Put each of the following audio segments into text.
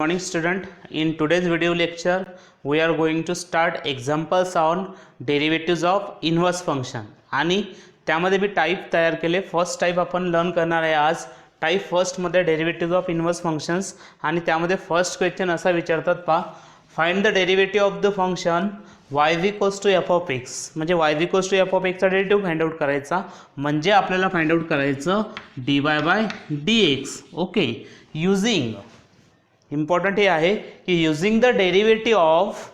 Morning student, in today's video lecture we are going to start examples on derivatives of inverse function आणि त्यामध्ये मी type तयार केले. First type आपण learn करणार आहे आज. टाइप फर्स्ट मध्ये डेरिव्हेटिव्ह ऑफ इनवर्स फंक्शन्स आणि त्यामध्ये फर्स्ट क्वेश्चन असा विचारतात पहा, find the derivative of the function y equals to F of x. म्हणजे y equals to F of एक्सचा डेरिव्हेटिव्ह फाइंड आउट करायचा, म्हणजे आपल्याला फाइंड आउट करायचं dy by dx. Okay, using important हे आहे की using the derivative of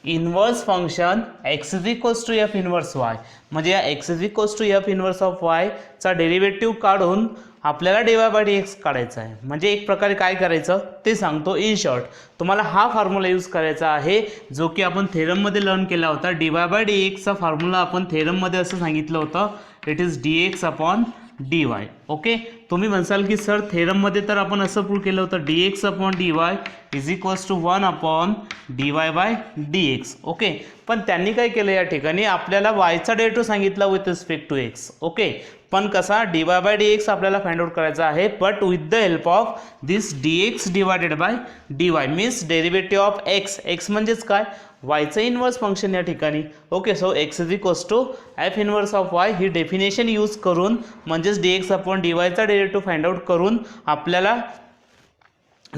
inverse function x is equals to F inverse y. म्हणजे या x is equals to F inverse of y चा डेरिव्हेटिव्ह काढून आपल्याला dy बाय dx काढायचा आहे. म्हणजे एक प्रकारे काय करायचं ते सांगतो. इन शॉर्ट तुम्हाला हा फॉर्म्युला यूज करायचा आहे जो की आपण थेरममध्ये लर्न केला होता. dy बाय dx चा फॉर्म्युला आपण थेरममध्ये असं सांगितलं होतं, it is dx upon dy. Okay, तुम्ही म्हणसाल की सर थेरममध्ये तर आपण असं प्रूव्ह केलं होतं dx upon dy is equals to 1 upon dy by dx. Okay, पण त्यांनी काय केलं या ठिकाणी आपल्याला yचा डेरिव्हेटिव्ह सांगितला with respect to x. Okay, पण कसा dy बाय dx आपल्याला फाइंड आउट करायचा आहे, but with the help of this dx divided by dy means derivative of x म्हणजेच काय वायचं इनवर्स फंक्शन या ठिकाणी. Okay, so x is equals to F inverse of y he definition use करून म्हणजेच dx upon dy चा derivative find out करून आपल्याला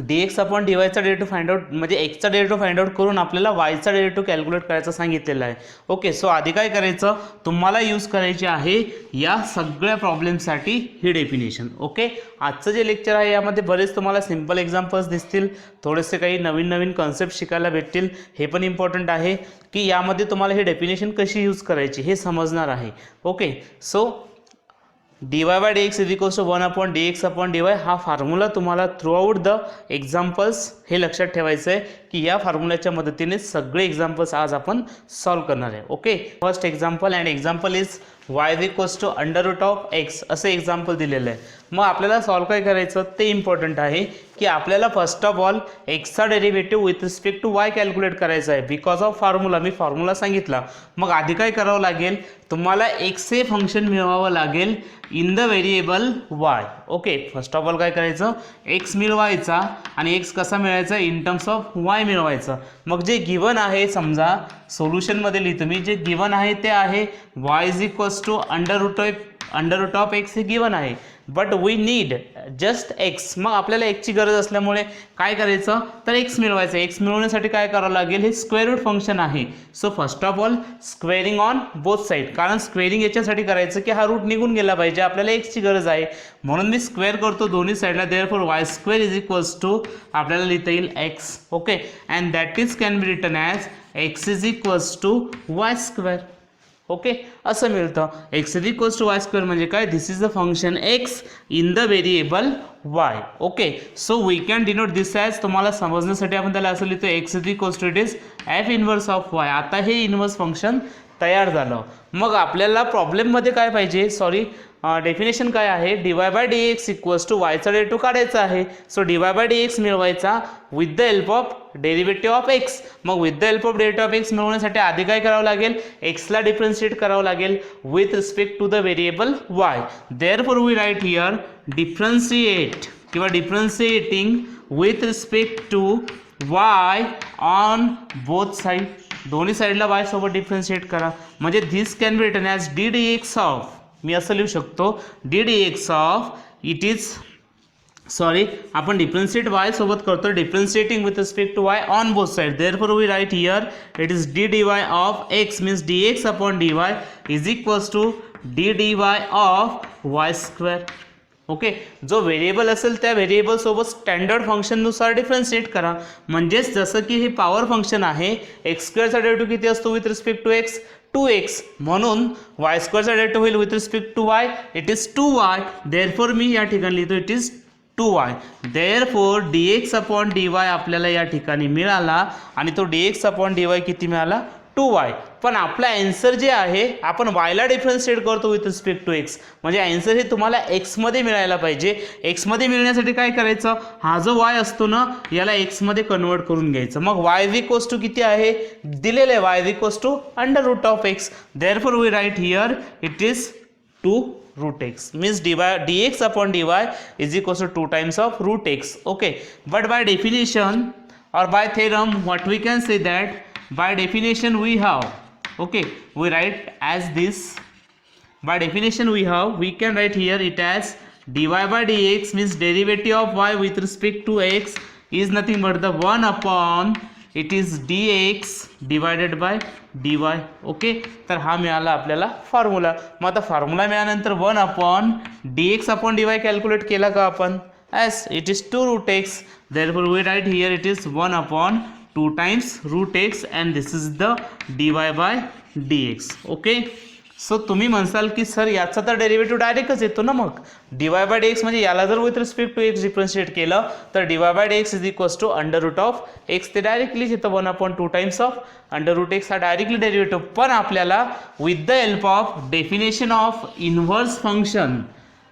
dx अपॉन dy चा डेरिव्हेटिव्ह फाइंड आउट म्हणजे x चा डेरिव्हेटिव्ह फाइंड आउट करून आपल्याला y चा डेरिव्हेटिव्ह कॅल्क्युलेट करायचं सांगितलेलं आहे. ओके, सो आधी काय करायचं तुम्हाला यूज करायची आहे या सगळ्या प्रॉब्लेमसाठी ही डेफिनेशन. ओके, आजचं जे लेक्चर आहे यामध्ये बरेच तुम्हाला सिंपल एक्झाम्पल्स दिसतील, थोडेसे काही नवीन कॉन्सेप्ट शिकायला भेटतील. हे पण इम्पॉर्टंट आहे की यामध्ये तुम्हाला ही डेफिनेशन कशी यूज करायची हे समजणार आहे. Okay, so dy by dx is equals to 1 upon dx upon dy हा फॉर्म्युला तुम्हाला थ्रू आउट द एक्झाम्पल्स हे लक्षात ठेवायचं आहे की या फॉर्म्युल्याच्या मदतीने सगळे एक्झाम्पल्स आज आपण सॉल्व करणार आहे. Okay, first example and example is y is equals to under root of x असं एक्झाम्पल दिलेलं आहे. मग आपल्याला सॉल्व काय करायचं ते इम्पॉर्टंट आहे की आपल्याला फर्स्ट ऑफ ऑल एक्सचा derivative with respect to y calculate करायचा आहे. बिकॉज ऑफ फॉर्म्युला मी फॉर्म्युला सांगितला. मग आधी काय करावं लागेल तुम्हाला x हे फंक्शन मिळवावं लागेल in the variable y. Okay, first of all काय करायचं x मिळवायचा आणि x कसा मिळवायचा इन टर्म्स ऑफ y मिळवायचा. मग जे गिवन आहे समजा सोल्युशनमध्ये लिहितो मी, जे गिवन आहे ते आहे y is equals to under root of x हे गिवन आहे, but we need just x. मग आपल्याला x ची गरज असल्यामुळे काय करायचं तर x मिळवायचं. x मिळवण्यासाठी काय करावं लागेल, हे स्क्वेअर रूट फंक्शन आहे. So first of all squaring on both side, कारण स्क्वेअरिंग याच्यासाठी करायचं की हा रूट निघून गेला पाहिजे, आपल्याला x ची गरज आहे म्हणून मी स्क्वेअर करतो दोन्ही साईडला. Therefore y square is equals to आपल्याला लिहिता येईल x. Okay, and that is can be written as x is equals to y square. Okay, असं मिळतं x is equals to y square म्हणजे काय, this is the function x in the variable y. Okay, so we can denote this as, तुम्हाला समजण्यासाठी आपण त्याला असं लिहितो x is equals to it is f inverse of y. आता हे इनवर्स फंक्शन तयार झालं. मग आपल्याला प्रॉब्लेममध्ये काय पाहिजे, डेफिनेशन काय आहे, dy by dx equals to वायचा डेरिव्हेटिव्ह काढायचा आहे. सो dy बाय dx मिळवायचा with the help of derivative of x. मग with the help of derivative of x मिळवण्यासाठी आधी काय करावं लागेल, x ला डिफरन्शिएट करावं लागेल with respect to the variable y. Therefore we write here differentiate किंवा differentiating with respect to y on both side. दोन्ही साईडला y सोबत डिफरन्शिएट करा म्हणजे this can be written as d dx of, मी असं लिहू शकतो d dx of it is आपण डिफरन्शिएट y सोबत करतो, differentiating with respect to y on both side. Therefore we write here it is d dy of x means dx upon dy is equals to D dy of y square. Okay, जो variable असेल त्या variable सोबत standard फंक्शननुसार differentiate करा. म्हणजेच जसं की हे power function आहे, एक्स स्क्वेअरचा डेरिव्हेटिव्ह किती असतो with respect to x, 2x, म्हणून y स्क्वेअरचा डेरिव्हेटिव्ह होईल with respect to y, it is 2y. Therefore मी या ठिकाणी लिहितो it is 2y. Therefore dx upon dy आपल्याला या ठिकाणी मिळाला आणि तो dx अपॉन dy किती मिळाला 2y. पण आपला आन्सर जे आहे आपण y ला डिफरन्शिएट करतो विथ रिस्पेक्ट टू x, म्हणजे आन्सर हे तुम्हाला x मध्ये मिळायला पाहिजे. x मध्ये मिळण्यासाठी काय करायचं, हा जो y असतो ना याला x मध्ये कन्वर्ट करून घ्यायचं. मग y इज इक्वल्स टू किती आहे दिलेलं आहे, y is equals to under root of x. Therefore we write here it is 2 root x, means dx upon dy is equals to 2 times of root x. Okay, but by definition or by theorem, what we can say that by definition we have, okay, we write as this. By definition we can write here it as dy by dx, means derivative of y with respect to x is nothing but the 1 upon it is dx divided by dy. Okay, तर हा मिळाला आपल्याला formula. मग आता formula मिळाल्यानंतर 1 upon dx upon dy calculate केला का आपण, as it is 2 root x, therefore we write here it is 1 upon 2 times root x and this is the dy by dx. Okay, so तुम्ही म्हणसाल की sir याचा तर derivative डायरेक्टच येतो ना, मग dy बाय dx म्हणजे याला जर with respect to x differentiate केलं तर dy by dx is equals to under root of x, ते डायरेक्टलीच येतं 1 upon 2 times of under root x, हा डायरेक्टली डेरिव्हेटिव्ह. पण आपल्याला with the help of definition of inverse function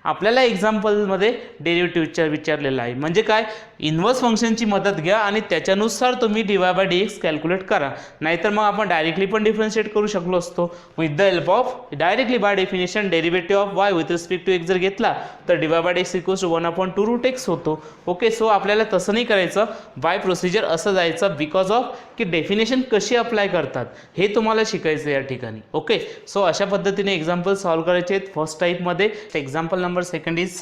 आपल्याला एक्झाम्पलमध्ये डेरिव्हेटिव्ह विचारलेला आहे. म्हणजे काय, इन्व्हर्स फंक्शनची मदत घ्या आणि त्याच्यानुसार तुम्ही dy बाय dx कॅल्क्युलेट करा. नाहीतर मग आपण डायरेक्टली पण डिफरन्शिएट करू शकलो असतो. With the help of directly by definition derivative of y with respect to x जर घेतला तर dy by dx equals to 1 upon 2 root x होतो. ओके, सो आपल्याला तसं नाही करायचं, बाय प्रोसिजर असं जायचं, बिकॉज ऑफ की डेफिनेशन कशी अप्लाय करतात हे तुम्हाला शिकायचं या ठिकाणी. ओके, सो अशा पद्धतीने एक्झाम्पल सॉल्व्ह करायचे आहेत. फर्स्ट टाईपमध्ये example number second is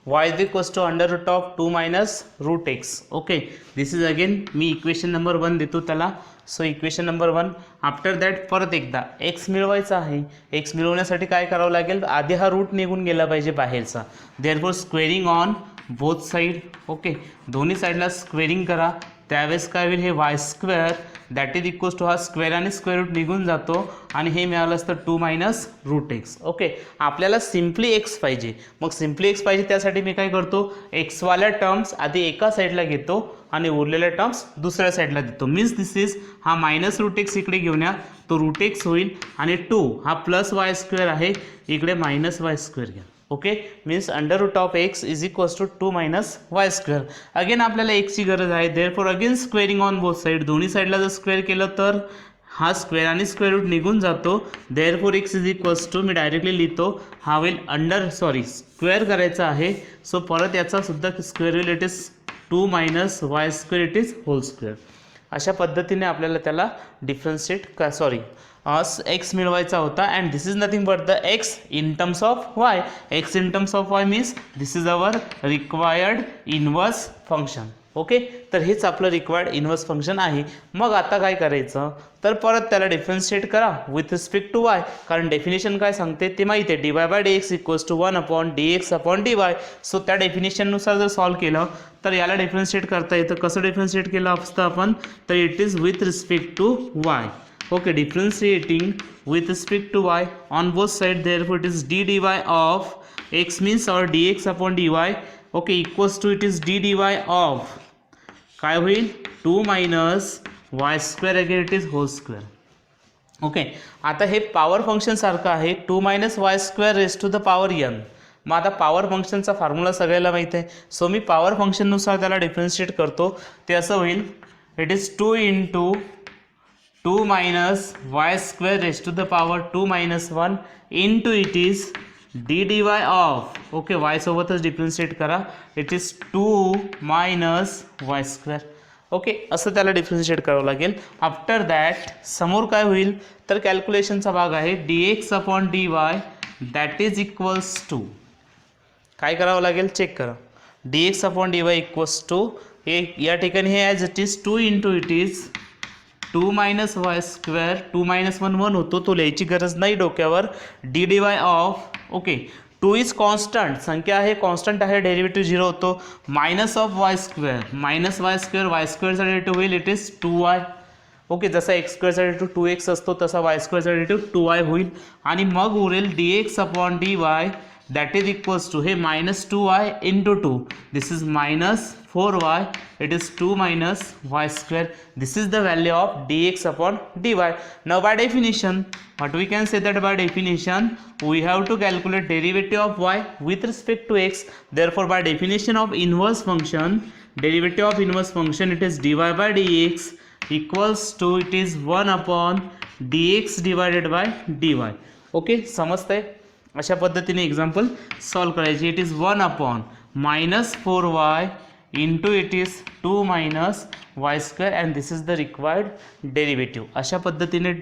y is equals to under root of 2 minus root x. Okay, this is again me equation number 1 देतो त्याला. So equation number 1, after that परत एकदा x मिळवायचा आहे. x मिळवण्यासाठी काय करावं लागेल, आधी हा रूट निघून गेला पाहिजे बाहेरचा. Therefore squaring on both side. Okay, दोन्ही साईडला स्क्वेअरिंग करा, त्यावेळेस काय होईल, हे y square that is equals to हा स्क्वेअर आणि स्क्वेअर रूट निघून जातो आणि हे मिळालं असतं 2 मायनस रूट एक्स. ओके, आपल्याला सिम्पली एक्स पाहिजे. मग सिम्पली एक्स पाहिजे त्यासाठी मी काय करतो, एक्सवाल्या टर्म्स आधी एका साईडला घेतो आणि उरलेल्या टर्म्स दुसऱ्या साईडला देतो. मीन्स दिस इज हा मायनस रूट एक्स इकडे घेऊन या, तो रूट एक्स होईल आणि 2 हा प्लस वाय स्क्वेअर आहे, इकडे मायनस वाय स्क्वेअर घ्या. Okay, means under root of x is equals to 2 minus y square. Again आपल्याला एक्सची गरज आहे, therefore again squaring on both side. दोन्ही साईडला जर स्क्वेअर केलं तर हा स्क्वेअर आणि स्क्वेअर रूट निघून जातो. Therefore x is equals to, मी डायरेक्टली लिहितो, हा होईल स्क्वेअर करायचा आहे. सो परत याचा सुद्धा स्क्वेअर होईल, it is 2 minus y square it is whole square. अशा पद्धतीने आपल्याला त्याला डिफरन्शिएट एक्स मिळवायचा होता. And this is nothing but the x in terms of y. X in terms of y means this is our required inverse function. Okay, तर हेच आपलं required inverse function आहे. मग आता काय करायचं, तर परत त्याला डिफरन्शिएट करा विथ रिस्पेक्ट टू वाय, कारण डेफिनेशन काय सांगते ते माहिती आहे, dy by dx equals to 1 upon dx upon dy. So त्या डेफिनेशननुसार जर सॉल्व्ह केलं तर याला डिफरन्शिएट करता येतं. कसं डिफरन्शिएट केलं असतं आपण, तर it is with respect to y. Okay, differentiating with respect to y on both sides, therefore it is d dy of x means or dx upon dy. Okay, equals to it is d dy of काय होईल 2 minus y square, again it is whole square. Okay, आता हे power function सारखं आहे, 2 minus y square raised to the power n. मग आता power फंक्शनचा formula सगळ्याला माहिती आहे. सो मी पॉवर फंक्शननुसार त्याला डिफरन्शिएट करतो. ते असं होईल, it is 2 into 2 minus y square raised to the power 2 minus 1 into it is d dy of, okay, y सोबतच डिफरन्शिएट करा, it is 2 minus y square. Okay, असं त्याला डिफरन्शिएट करावं लागेल. आफ्टर दॅट समोर काय होईल, तर कॅल्क्युलेशनचा भाग आहे dx upon dy that is equals to, काय करावं लागेल चेक करा, dx upon dy equals to, हे या ठिकाणी हे as it is 2 into it is 2 minus y square, 2 minus 1 1 होतो, तो लिहायची गरज नाही डोक्यावर. D d y of, okay, 2 is constant, संख्या आहे कॉन्स्टंट आहे, डेरिव्हेटिव्ह 0 होतो. Minus of y square, minus y square, y स्क्वेअरचा डेरिव्हेटिव्ह होईल इट इज 2y. ओके, जसा एक्स स्क्वेअरचा डेरिव्हेटिव्ह 2x असतो तसा वाय स्क्वेअरचा डेरिव्हेटिव्ह 2y होईल. आणि मग उरेल dx upon dy that is equals to, हे minus 2y into 2, this is minus 4y, it is 2 minus y square. This is the value of dx upon dy. Now by definition, what we can say that by definition we have to calculate derivative of y with respect to x. Therefore by definition of inverse function, derivative of inverse function, it is dy by dx equals to, it is 1 upon dx divided by dy. Okay, समजतंय. अशा पद्धतीने example solve करायची. It is 1 upon -4y into it is 2 minus y square and this is the required derivative. अशा पद्धतीने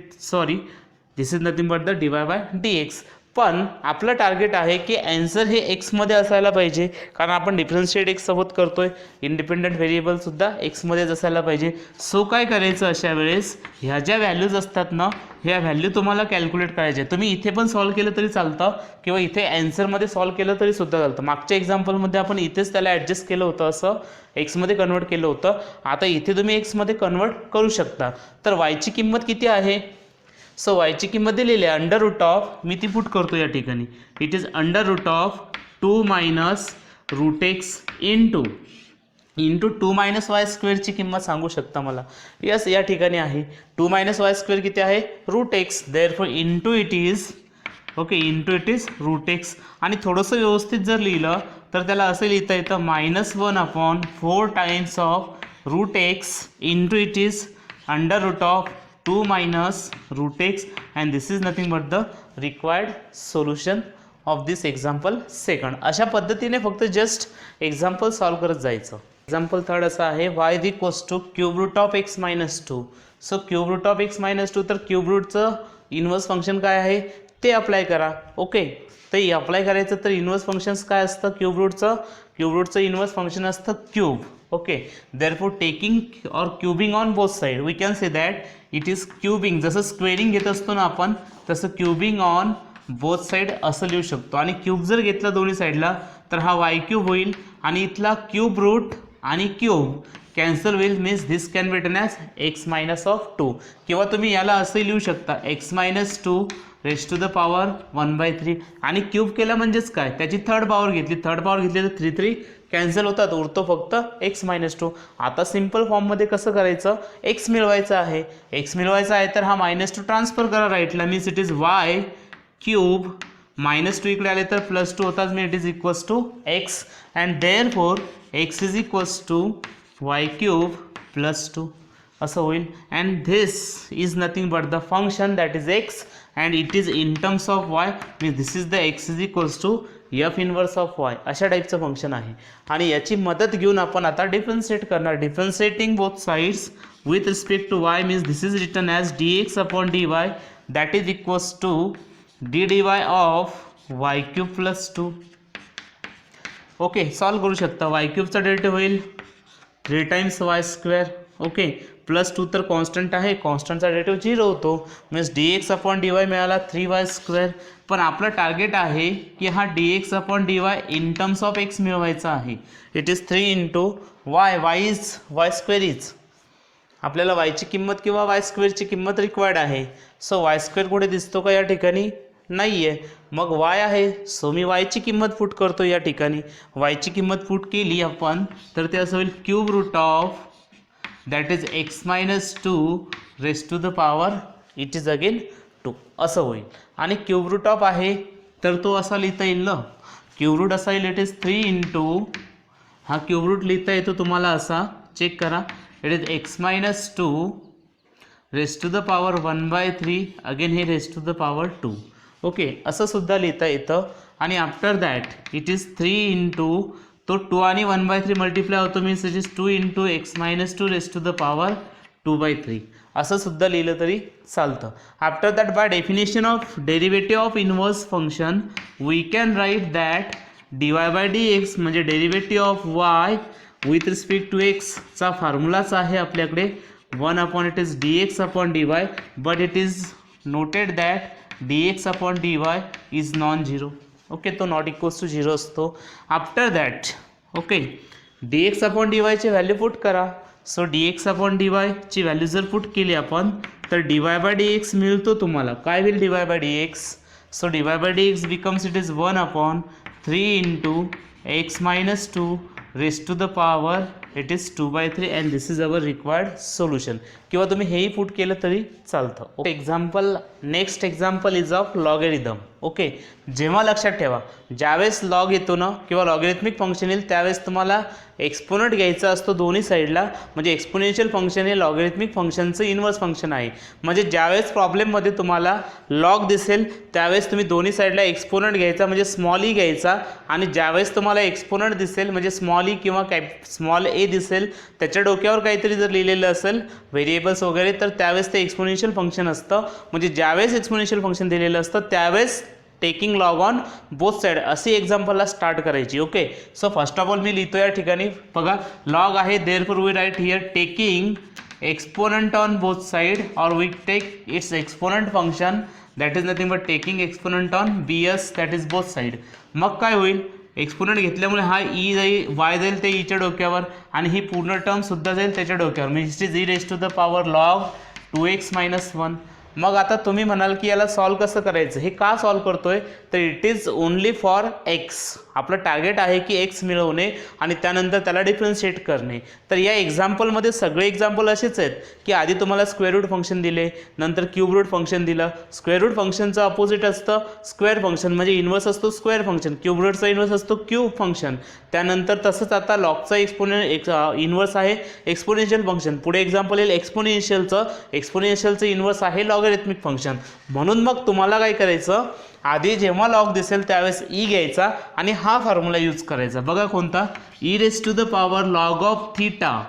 this is nothing but the dy by dx. पण आपलं target आहे की ॲन्सर हे एक्समध्ये असायला पाहिजे, कारण आपण डिफरन्शिएट एक्स सोबत करतोय, इंडिपेंडंट व्हेरिएबलसुद्धा एक्समध्येच असायला पाहिजे. सो काय करायचं अशा वेळेस, ह्या ज्या व्हॅल्यूज असतात ना, ह्या व्हॅल्यू तुम्हाला कॅल्क्युलेट करायचे. तुम्ही इथे पण सॉल्व केलं तरी चालतं किंवा इथे ॲन्सरमध्ये सॉल्व केलं तरी सुद्धा चालतं. मागच्या एक्झाम्पलमध्ये आपण इथेच त्याला ॲडजस्ट केलं होतं, असं एक्समध्ये कन्वर्ट केलं होतं. आता इथे तुम्ही एक्समध्ये कन्वर्ट करू शकता. तर वायची किंमत किती आहे? सो वायची किंमत दिलेली आहे अंडर रूट ऑफ, मी ती पुट करतो या ठिकाणी. It is under root of 2 minus root x into 2 minus y स्क्वेअरची किंमत सांगू शकता मला. यस, या ठिकाणी आहे 2 मायनस वाय स्क्वेअर किती आहे? Root x. Therefore into it is into it is root x. आणि थोडंसं व्यवस्थित जर लिहिलं तर त्याला असं लिहिता येतं -1 upon 4 times of root x into it is under root of 2 minus root x and this is nothing but the required solution of this example second. अशा पद्धतीने फक्त जस्ट एक्झाम्पल सॉल्व करत जायचं. एक्झाम्पल थर्ड असं आहे y is equals to cube root of x minus 2. So cube root of x minus 2, तर cube रूटचं inverse function काय आहे ते अप्लाय करा. ओके, ते अप्लाय करायचं तर इन्व्हर्स फंक्शन्स काय असतं क्यूब रूटचं इन्व्हर्स फंक्शन असतं cube. Okay, therefore taking or cubing on both side we can say that it is cubing. जसं स्क्वेअरिंग घेत असतो ना आपण, तसं क्यूबिंग ऑन बोथ साईड असं लिहू शकतो. आणि क्यूब जर घेतला दोन्ही साईडला तर हा वाय क्यूब होईल आणि इथला क्यूब रूट आणि क्यूब कॅन्सल होईल. Means this can be written as x minus of 2. किंवा तुम्ही याला असंही लिहू शकता एक्स minus 2 raise to the power 1/3. आणि क्यूब केलं म्हणजेच काय, त्याची थर्ड पॉवर घेतली तर 3 कॅन्सल होतात, उरतो फक्त एक्स मायनस 2. आता सिम्पल फॉर्ममध्ये कसं करायचं, एक्स मिळवायचं आहे तर हा -2 ट्रान्सफर करा राईटला. Means it is y cube -2 इकडे आले तर +2 होतात. मी it is equals to x and therefore x is equals to y cube +2 असं होईल. And this is nothing but the function that is x and it is in terms of y. Means this is the x is equals to F inverse of y. अशा टाईपचं function आहे. आणि याची मदत घेऊन आपण आता डिफरन्शिएट करणार. Differentiating both sides with respect to y means this is written as dx upon dy that is equals to dy of y cube +2. Okay, solve करू शकता. वाय क्यूबचा डेरिव्हेटिव्ह होईल 3 टाइम्स वाय स्क्वेअर. ओके, +2 तर constant आहे, कॉन्स्टंटचा derivative 0 होतो. Means dx upon dy मिळाला 3y square. पण आपलं target आहे की हा dx upon dy in terms of x मिळवायचा आहे. It is 3 into Y. Y square is आपल्याला वायची किंमत किंवा वाय स्क्वेअरची किंमत रिक्वायर्ड आहे. सो वाय स्क्वेअर कुठे दिसतो का या ठिकाणी? नाही आहे. मग वाय आहे, सो मी वायची किंमत पुट करतो या ठिकाणी. वायची किंमत पुट केली आपण तर ते असं होईल cube root of that is x minus 2 raise to the power it is again 2 असं होईल. आणि क्यूब रूट ऑफ आहे तर तो असा लिहिता येईल ना, क्यूब रूट असा येईल इट इज 3 इंटू हा क्यूब रूट लिहिता येतो तुम्हाला असा, चेक करा. It is x minus 2 raise to the power 1/3 again हे raise to the power 2. Okay, असं सुद्धा लिहिता येतं. आणि after that it is 3 into तो 2 आणि 1/3 मल्टिप्लाय होतो. Means it is 2 into x minus 2 raise to the power 2/3 असं सुद्धा लिहिलं तरी चालतं. After that by definition of derivative of inverse function we can write that dy by dx म्हणजे derivative of y with respect to एक्सचा फॉर्म्युलाच आहे आपल्याकडे 1 upon it is dx upon dy. But it is noted that dx upon dy is non zero. Okay, तो not equals to 0 असतो. After that okay dx upon dy ची value put करा. So dx upon dy ची value जर put केली आपण तर dy by dx मिळतो तुम्हाला. काय होईल dy by dx? So dy by dx becomes it is 1 upon 3 into x minus 2 raise to the power it is 2/3 and this is our required solution. किंवा तुम्ही हेही पुट केलं तरी चालतं. Example next example is of logarithm. Okay, जेव्हा लक्षात ठेवा ज्यावेळेस लॉग येतो ना किंवा लॉगॅरिथमिक फंक्शन येईल त्यावेळेस तुम्हाला एक्सपोनंट घ्यायचा असतो दोन्ही साईडला, म्हणजे एक्सपोनेन्शियल फंक्शन हे लॉगॅरिथमिक फंक्शनचं इन्व्हर्स फंक्शन आहे. म्हणजे ज्यावेळेस प्रॉब्लेममध्ये तुम्हाला लॉग दिसेल त्यावेळेस तुम्ही दोन्ही साईडला एक्सपोनंट घ्यायचा म्हणजे स्मॉल ई घ्यायचा, आणि ज्यावेळेस तुम्हाला एक्सपोनंट दिसेल म्हणजे स्मॉल ई किंवा स्मॉल ए दिसेल त्याच्या डोक्यावर काहीतरी जर लिहिलेलं असेल व्हेरिएबल्स वगैरे, तर त्यावेळेस ते एक्सपोनेन्शियल फंक्शन असतं. म्हणजे ज्यावेळेस एक्सपोनेन्शियल फंक्शन दिलेलं असतं त्यावेळेस taking log on both side अशी एक्झाम्पलला स्टार्ट करायची. Okay, so first of all मी लिहितो या ठिकाणी बघा लॉग आहे, therefore we write here taking exponent on both side और we take its exponent function that is nothing but taking exponent on BS that is both side. मग काय होईल, एक्सपोनंट घेतल्यामुळे हा ई जाईल वाय जाईल ते ईच्या डोक्यावर, आणि ही पूर्ण टर्मसुद्धा जाईल त्याच्या डोक्यावर, म्हणजे it is E raise to the power log 2x - 1. मग आता तुम्ही म्हणाल की याला सॉल्व कसं करायचं, हे का सॉल्व करतोय, तर it is only for x. आपलं टार्गेट आहे की एक्स मिळवणे आणि त्यानंतर त्याला डिफरन्शिएट करणे. तर या एक्झाम्पलमध्ये सगळे एक्झाम्पल असेच आहेत की आधी तुम्हाला स्क्वेअर रूट फंक्शन दिले, नंतर क्यूब रूट फंक्शन दिलं. स्क्वेअर रूट फंक्शनचं अपोजिट असतं स्क्वेअर फंक्शन, म्हणजे इन्व्हर्स असतो स्क्वेअर फंक्शन. क्यूब रूटचा इन्व्हर्स असतो क्यूब फंक्शन. त्यानंतर तसंच आता लॉगचा इन्व्हर्स आहे एक्सपोनेन्शियल फंक्शन. पुढे एक्झाम्पल येईल एक्सपोनेन्शियलचं इन्व्हर्स आहे लॉगॅरिथमिक फंक्शन. म्हणून मग तुम्हाला काय करायचं, आधी जेव्हा लॉग दिसेल त्यावेळेस ई घ्यायचा आणि हा फॉर्म्युला यूज करायचा. बघा कोणता, E raise to the power log of theta.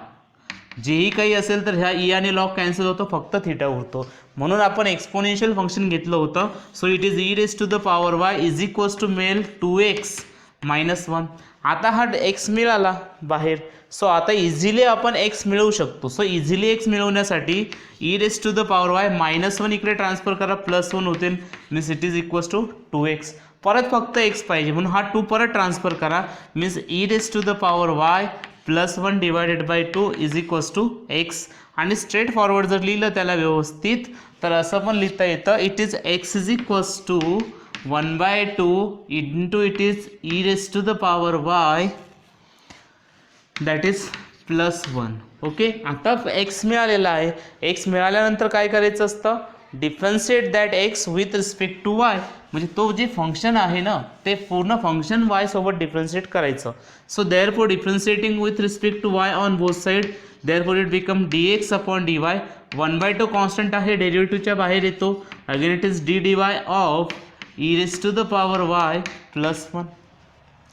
जेही काही असेल तर ह्या ई आणि लॉग कॅन्सल होतो, फक्त थीटा उरतो. म्हणून आपण एक्सपोनेन्शियल फंक्शन घेतलं होतं. So it is E raise to the power y is equals to मिळेल 2x - 1. आता हा एक्स मिळाला बाहेर, सो आता इझिली आपण एक्स मिळवू शकतो. सो इझिली एक्स मिळवण्यासाठी E raise to the power y -1 इकडे ट्रान्सफर करा, +1 होतील, means it is equals to 2x. परत फक्त एक्स पाहिजे म्हणून हा 2 परत ट्रान्सफर करा, means E raise to the power y +1 divided by 2 is equals to x. आणि स्ट्रेट फॉरवर्ड जर लिहिलं त्याला व्यवस्थित तर असं पण लिहिता येतं, it is x is equals to 1/2 into it is E raise to the power y that is +1. Okay, आता एक्स मिळालेला आहे. एक्स मिळाल्यानंतर काय करायचं असतं, differentiate that x with respect to y. म्हणजे तो जे फंक्शन आहे ना ते पूर्ण फंक्शन वाय सोबत डिफरन्शिएट करायचं. So therefore differentiating with respect to y on both side, therefore it become dx/dy. 1/2 constant आहे, डेरिव्हेटिव्हच्या बाहेर येतो. Again it is dy of E raise to the power y +1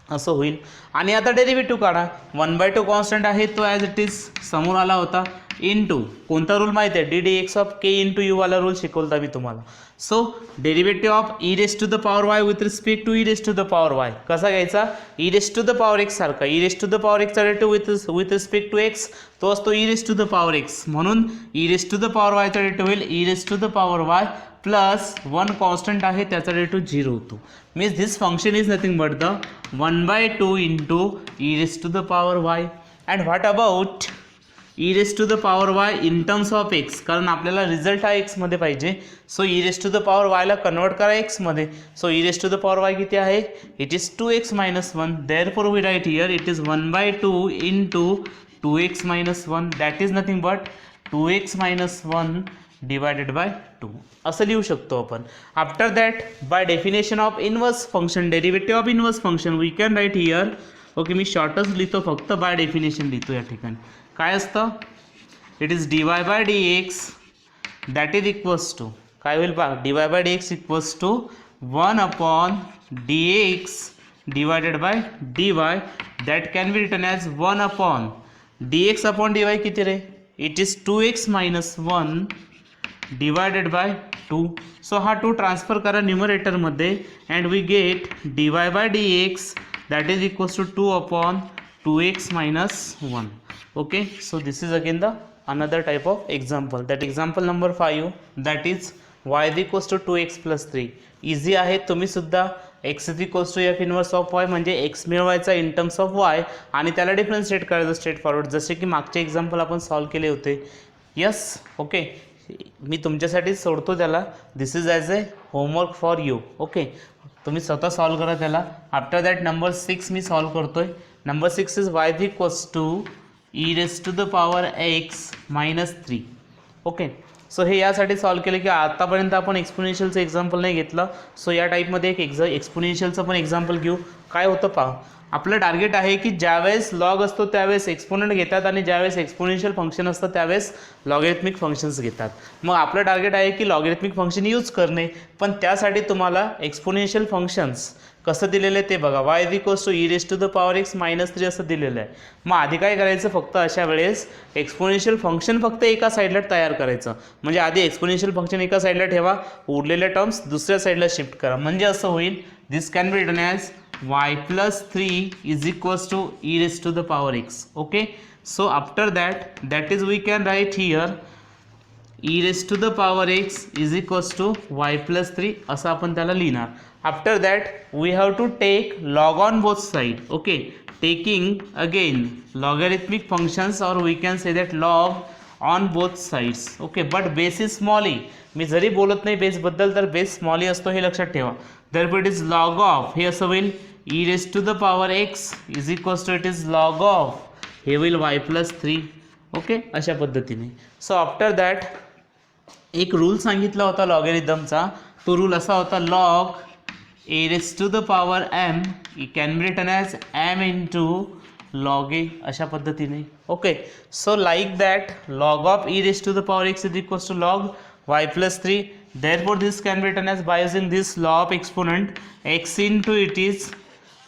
असं होईल. आणि आता डेरिव्हेटिव्ह काढा. 1/2 कॉन्स्टंट आहे तो ॲज इट इज समोर आला होता, इंटू कोणता रूल माहिती आहे, ddx of k into u वाला रूल शिकवला मी तुम्हाला. So derivative of E raise to the power y with respect to e raise to the power y कसा घ्यायचा, e raise to the power x सारखा. E raise to the power एक्सचा derivative with respect to x तो असतो e raise to the power x. म्हणून e raise to the power वायचा derivative होईल e raise to the power y +1 constant आहे त्याचा derivative 0 होतो. Means this function is nothing but the 1/2 into e raise to the power y. And what about e raise to the power y in terms of x, कारण आपल्याला result हा एक्समध्ये पाहिजे. So e raise to the power वायला convert करा एक्समध्ये. So e raise to the power y किती आहे, it is 2x - 1. Therefore we write here it is 1/2 into 2x - 1 that is nothing but 2x - 1 divided by 2 असं लिहू शकतो आपण. After that by definition of inverse function, derivative of inverse function we can write here. Okay, मी शॉर्टच लिहितो, फक्त by definition लिहितो या ठिकाणी. काय असतं, it is dy/dx that is equals to काय होईल पहा, dy/dx equals to 1/dx divided by dy that can be written as 1/dx/dy किती रे, it is 2x - 1 divided by 2. So हा 2 ट्रान्सफर करा न्यूमरेटरमध्ये and we get dy/dx that is equals to 2/2x - 1. Okay, so this is again the another type of example, that example number 5 that is y is equals to 2x + 3. Easy आहे, तुम्ही सुद्धा x is equals to f inverse of y म्हणजे x मिळवायचा in terms of y आणि त्याला differentiate करायचं straight forward, जसे की मागचे एक्झाम्पल आपण सॉल्व केले होते. यस, ओके, मी तुमच्यासाठी सोडतो त्याला. This is as a homework for you. Okay, तुम्ही स्वतः सॉल्व करा त्याला. आफ्टर दॅट नंबर 6 मी सॉल्व करतोय. Number 6 is y is equals to e raise to the power x - 3. Okay, so हे यासाठी सॉल्व केलं की आतापर्यंत आपण एक्सपोनेन्शियलचं एक्झाम्पल नाही घेतलं. सो या टाईपमध्ये एक एक्सपोनेन्शियलचं पण एक्झाम्पल घेऊ. काय होतं पहा, आपलं टार्गेट आहे की ज्यावेळेस लॉग असतो त्यावेळेस एक्सपोनंट घेतात आणि ज्यावेळेस एक्सपोनेन्शियल फंक्शन असतं त्यावेळेस लॉगॅरिथमिक फंक्शन्स घेतात. मग आपलं टार्गेट आहे की लॉगॅरिथमिक फंक्शन यूज करणे, पण त्यासाठी तुम्हाला एक्सपोनेन्शियल फंक्शन्स कसं दिलेलं आहे ते बघा. y e⁻⁻x -3 असं दिलेलं आहे. मग आधी काय करायचं, फक्त अशा वेळेस एक्सपोनेन्शियल फंक्शन फक्त एका साईडला तयार करायचं. म्हणजे आधी एक्सपोनेन्शियल फंक्शन एका साईडला ठेवा, उरलेल्या टर्म्स दुसऱ्या साईडला शिफ्ट करा. म्हणजे असं होईल, this can be written as y plus 3 is equals to e⁻⁻x. Okay, so after that is we can write here e⁻⁻x is equals to y plus 3 असं आपण त्याला लिहिणार. After that we have to take log on both side. Okay, taking again logarithmic functions or we can say that log on both sides. Okay, but base is small e. मी जरी बोलत नाही base बद्दल तर base small असतो हे लक्षात ठेवा. therefore it is log of, हे असं होईल e⁻⁻x is equals to it is log of, हे होईल y plus 3. ओके, अशा पद्धतीने. सो आफ्टर दॅट एक रूल सांगितला होता लॉगॅरिथमचा. तो रूल असा होता, log a⁻m can be written as m into log a, अशा पद्धतीने. Okay, so like that log of e⁻⁻x is equals to log y plus 3. therefore this can be written as, by using this law of exponent, x into it is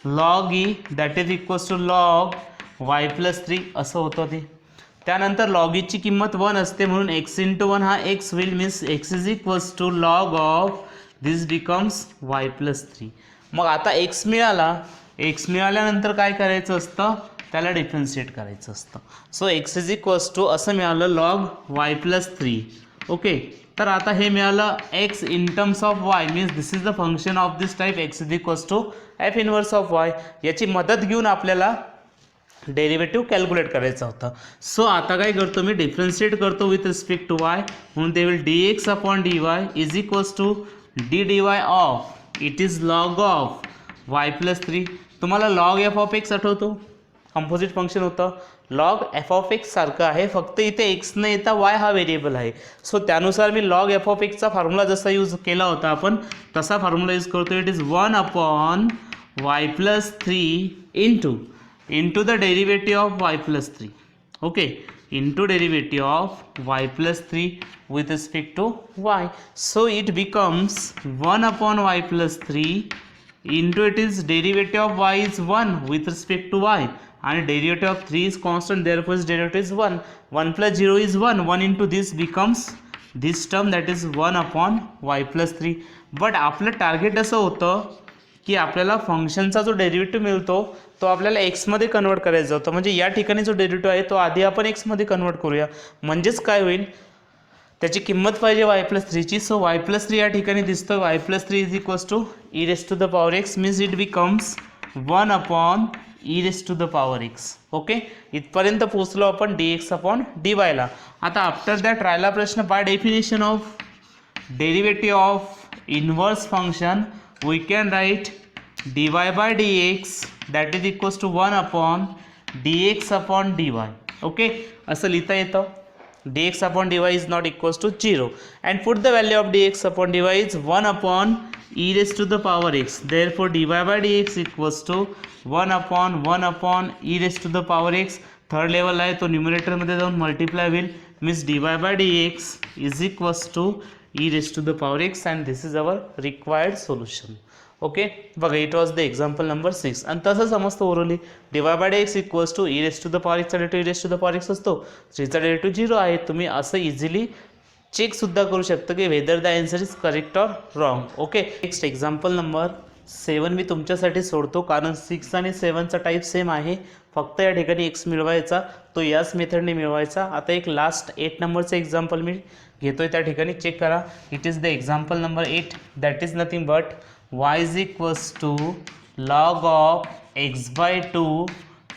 log e that is equals to log y plus 3 असं होतं ते. त्यानंतर log e ची किंमत 1 असते म्हणून x into 1 हा x होईल, means x is equals to log of this becomes y plus 3. मग आता x मिळाला, x मिळाल्यानंतर काय करायचं असतं, त्याला डिफरन्शिएट करायचं असतं. So x is equals to असं मिळालं log y plus 3. ओके, तर आता हे मिळालं x in terms of y, means this is the function of this type x is equals to f inverse of y. याची मदत घेऊन आपल्याला डेरिव्हेटिव्ह कॅल्क्युलेट करायचा होता. सो आता काय करतो मी, डिफरन्शिएट करतो विथ रिस्पेक्ट टू y, म्हणून ते will dx upon dy is equals to dy of it is log of y plus 3. तुम्हाला लॉग एफ ऑफ एक्स आठवतो, कंपोजिट फंक्शन होतं. लॉग एफ ऑफ एक्स सारखं आहे, फक्त इथे एक्स न येता वाय हा व्हेरिएबल आहे. सो त्यानुसार मी लॉग एफ ऑफ एक्सचा फॉर्म्युला जसा यूज केला होता आपण तसा फॉर्म्युला यूज करतो. It is 1 upon Y plus 3 into the derivative of Y plus 3. Okay, into derivative of Y plus 3 with respect to y. So it becomes 1 upon y plus 3 into it is derivative of y is 1 with respect to y and derivative of 3 is constant, therefore its derivative is 1. 1 plus 0 is 1. 1 into this becomes this term, that is 1 upon y plus 3. but आपलं target असं होतं की आपल्याला फंक्शनचा जो derivative मिळतो तो आपल्याला एक्समध्ये कन्वर्ट करायचा होता. म्हणजे या ठिकाणी जो डेरिव्हेटिव्ह आहे तो आधी आपण एक्समध्ये कन्वर्ट करूया. म्हणजेच काय होईल, त्याची किंमत पाहिजे वाय प्लस 3ची. सो वाय प्लस 3 या ठिकाणी दिसतं. Y plus 3 is equals to e⁻⁻x means it becomes 1 upon e⁻⁻x. Okay, इथपर्यंत पोहोचलो आपण dx अपॉन dy. आता आफ्टर दॅट राहिला प्रश्न, by definition of derivative of inverse function we can write dy by dx that is equals to 1 upon dx upon dy. Okay, असं लिहिता येतं. dx upon dy is not equals to 0 and put the value of dx upon dy is 1 upon e⁻⁻x. therefore dy by dx equals to 1 upon e⁻⁻x. Third level आहे तो न्यूमरेटरमध्ये जाऊन multiply होईल, means dy by dx is equals to e⁻⁻x and this is our required solution. Okay, बघा it was the example number 6. आणि तसं समजतं orally dy by dx equals to e⁻⁻x चा derivative e⁻⁻x असतो, 3चा डेरिव्हेटिव्ह 0 आहे. तुम्ही असं इझिली चेकसुद्धा करू शकता की whether the answer is correct or wrong. Okay, next example number 7 मी तुमच्यासाठी सोडतो कारण 6 आणि 7चा टाईप सेम आहे. फक्त या ठिकाणी x मिळवायचा तो याच मेथडने मिळवायचा. आता एक लास्ट 8 नंबरचं एक्झाम्पल मी घेतोय, त्या ठिकाणी चेक करा. It is the example number 8 that is nothing but y is equals to log of x by 2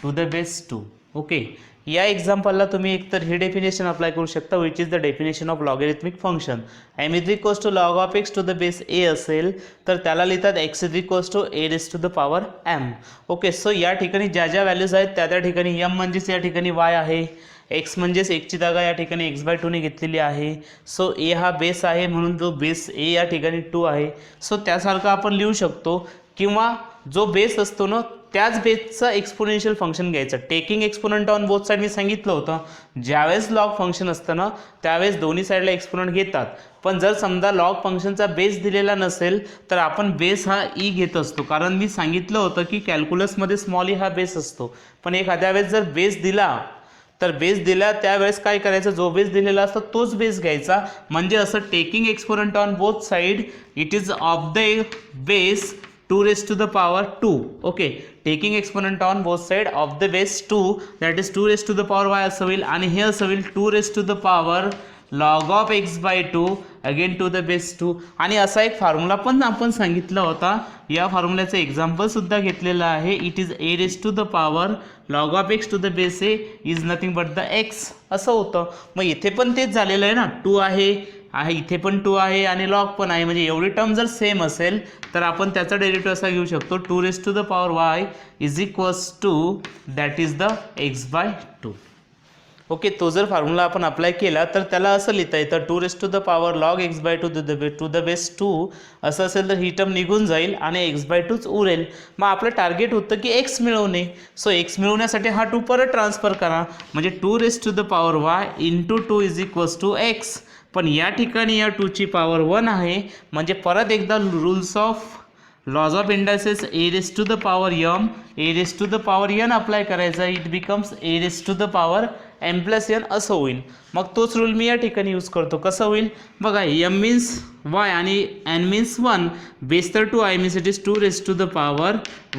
to the base 2. Okay, या एक्झाम्पलला तुम्ही एकतर ही डेफिनेशन अप्लाय करू शकता which is the definition of logarithmic function. m is equals to log of x to the base a असेल तर त्याला लिहितात x is equals to a⁻m. Okay, so या ठिकाणी ज्या ज्या व्हॅल्यूज आहेत त्या त्या ठिकाणी m म्हणजेच या ठिकाणी y आहे, x म्हणजेच एकची जागा या ठिकाणी x बाय 2ने घेतलेली आहे. सो a हा बेस आहे म्हणून जो बेस a या ठिकाणी 2 आहे. सो त्यासारखं आपण लिहू शकतो किंवा जो बेस असतो ना त्याच बेसचं एक्सपोनेन्शियल फंक्शन घ्यायचं. Taking exponent on both side मी सांगितलं होतं, ज्यावेळेस लॉग फंक्शन असतं ना त्यावेळेस दोन्ही साईडला एक्सपोनंट घेतात. पण जर समजा लॉग फंक्शनचा बेस दिलेला नसेल तर आपण बेस हा ई घेत असतो, कारण मी सांगितलं होतं की कॅल्क्युलसमध्ये स्मॉल ई हा बेस असतो. पण एखाद्या वेळेस जर बेस दिला तर बेस दिला त्यावेळेस काय करायचं, जो बेस दिलेला असतो तोच बेस घ्यायचा. म्हणजे असं taking exponent on both side it is of the base 2 raised to the power 2. Okay, taking exponent on both side of the base 2 that is 2 raised to the power y असं होईल. आणि हे असं होईल 2 raised to the power log of x by 2 again to the base 2. आणि असा एक formula पण आपण सांगितला होता, या फॉर्म्युल्याचं एक्झाम्पल सुद्धा घेतलेलं आहे. It is a raised to the power log of x to the base a is nothing but the x असं होतं. मग इथे पण तेच झालेलं आहे ना, 2 आहे इथे पण 2 आहे आणि लॉग पण आहे. म्हणजे एवढी टर्म जर सेम असेल तर आपण त्याचा डेरिव्हेटिव्ह असा घेऊ शकतो 2 raised to the power y is equals to that is the x by 2. Okay, तो जर फॉर्म्युला आपण अप्लाय केला तर त्याला असं लिहिता येतं 2 raised to the power log x by 2 to the base 2 असं असेल तर ही टर्म निघून जाईल आणि x by 2च उरेल. मग आपलं टार्गेट होतं की x मिळवणे. सो x मिळवण्यासाठी हा 2 परत ट्रान्सफर करा, म्हणजे 2 raised to the power y into 2 is equals to x. पण या ठिकाणी या 2ची पॉवर 1 आहे, म्हणजे परत एकदा rules of laws of indices a raised to the power m a raised to the power n apply करायचा. It becomes a raised to the power m plus n असं होईल. मग तोच रूल मी या ठिकाणी यूज करतो. कसं होईल बघा, m मीन्स y आणि n मीन्स 1, बेस तर 2 आहे means it is 2 raised to the power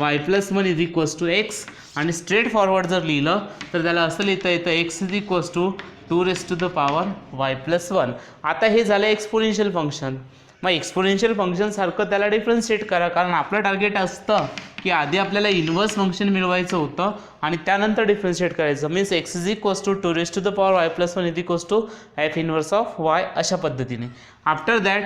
y plus 1 is equals to x. आणि स्ट्रेट फॉरवर्ड जर लिहिलं तर त्याला असं लिहिता येतं x is equals to 2 raised to the power y plus 1. आता हे झालं एक्सपोनेन्शियल फंक्शन. मग एक्सपोनेन्शियल फंक्शन सारखं त्याला डिफरन्शिएट करा, कारण आपलं टार्गेट असतं की आधी आपल्याला इन्व्हर्स फंक्शन मिळवायचं होतं आणि त्यानंतर डिफरन्शिएट करायचं. Means x is equals to 2 raised to the power y plus 1 is equals to f inverse of y अशा पद्धतीने. आफ्टर दॅट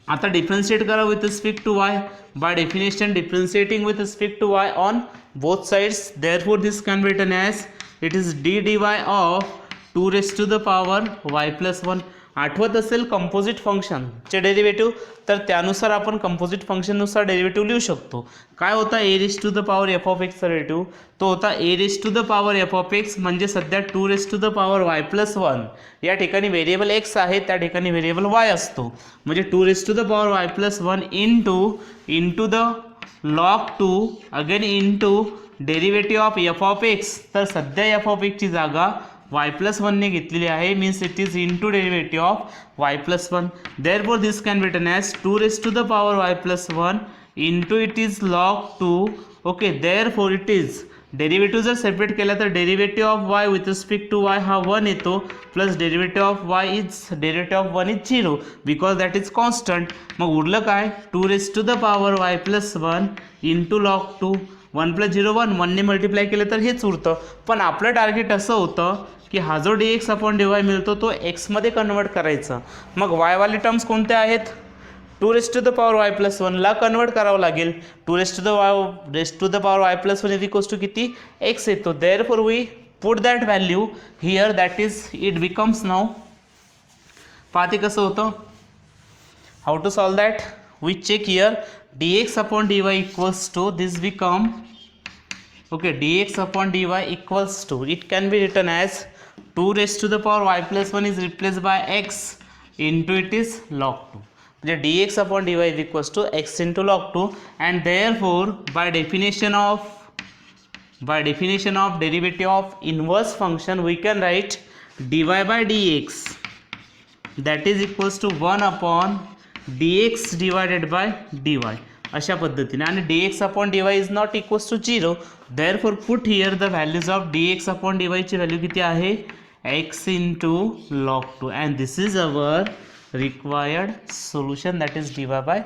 आता डिफरन्शिएट करा with respect to y. By definition differentiating with respect to y on both sides, therefore this can be written as it is d d y of 2 raised to the power y plus 1. आठवत असेल composite फंक्शनचे derivative, तर त्यानुसार आपण composite फंक्शननुसार derivative लिहू शकतो. काय होता a raised to the power f of x चा डेरिव्हेटिव्ह, तो होता a raised to the power f of x म्हणजे सध्या 2 raised to the power y plus 1. या ठिकाणी व्हेरिएबल x आहे, त्या ठिकाणी व्हेरिएबल y असतो, म्हणजे 2 raised to the power y plus 1 into the log 2 again into derivative of f of x. तर सध्या f of x ची जागा y plus 1 ने घेतलेली आहे, means it is into derivative of y plus 1. Therefore this can be written as 2 raised to the power y plus 1 into it is log 2. Okay, therefore it is derivative जर separate केला तर derivative of y with respect to y हा 1 येतो, plus derivative of y is derivative of 1 is 0 because that is constant. मग उरलं काय 2 raised to the power y plus 1 into log 2. 1 + 0 1, 1 ने multiply केलं तर हेच उरतं. पण आपलं टार्गेट असं होतं की हा जो dx अपॉन dy मिळतो तो एक्समध्ये कन्वर्ट करायचा. मग वायवाले टर्म्स कोणत्या आहेत, 2 raised to the power y plus 1 ला कन्वर्ट करावं लागेल. 2 raised to the power y plus 1 is equals to किती, x येतो. Therefore we put that value here, that is it becomes नाव. पाहते कसं होतं, how to solve that. We check here dx upon dy equals to this become, okay, dx upon dy equals to, it can be written as 2 raised to the power y plus 1 is replaced by x into it is log 2. म्हणजे dx upon dy is equals to x into log 2, and therefore by definition of derivative of inverse function we can write dy by dx that is equals to 1 upon dx divided by dy अशा पद्धतीने. आणि dx upon dy is not equals to 0. therefore put here the values of dx upon dy ची value किती आहे, x into log 2, and this is our required solution, that is dy by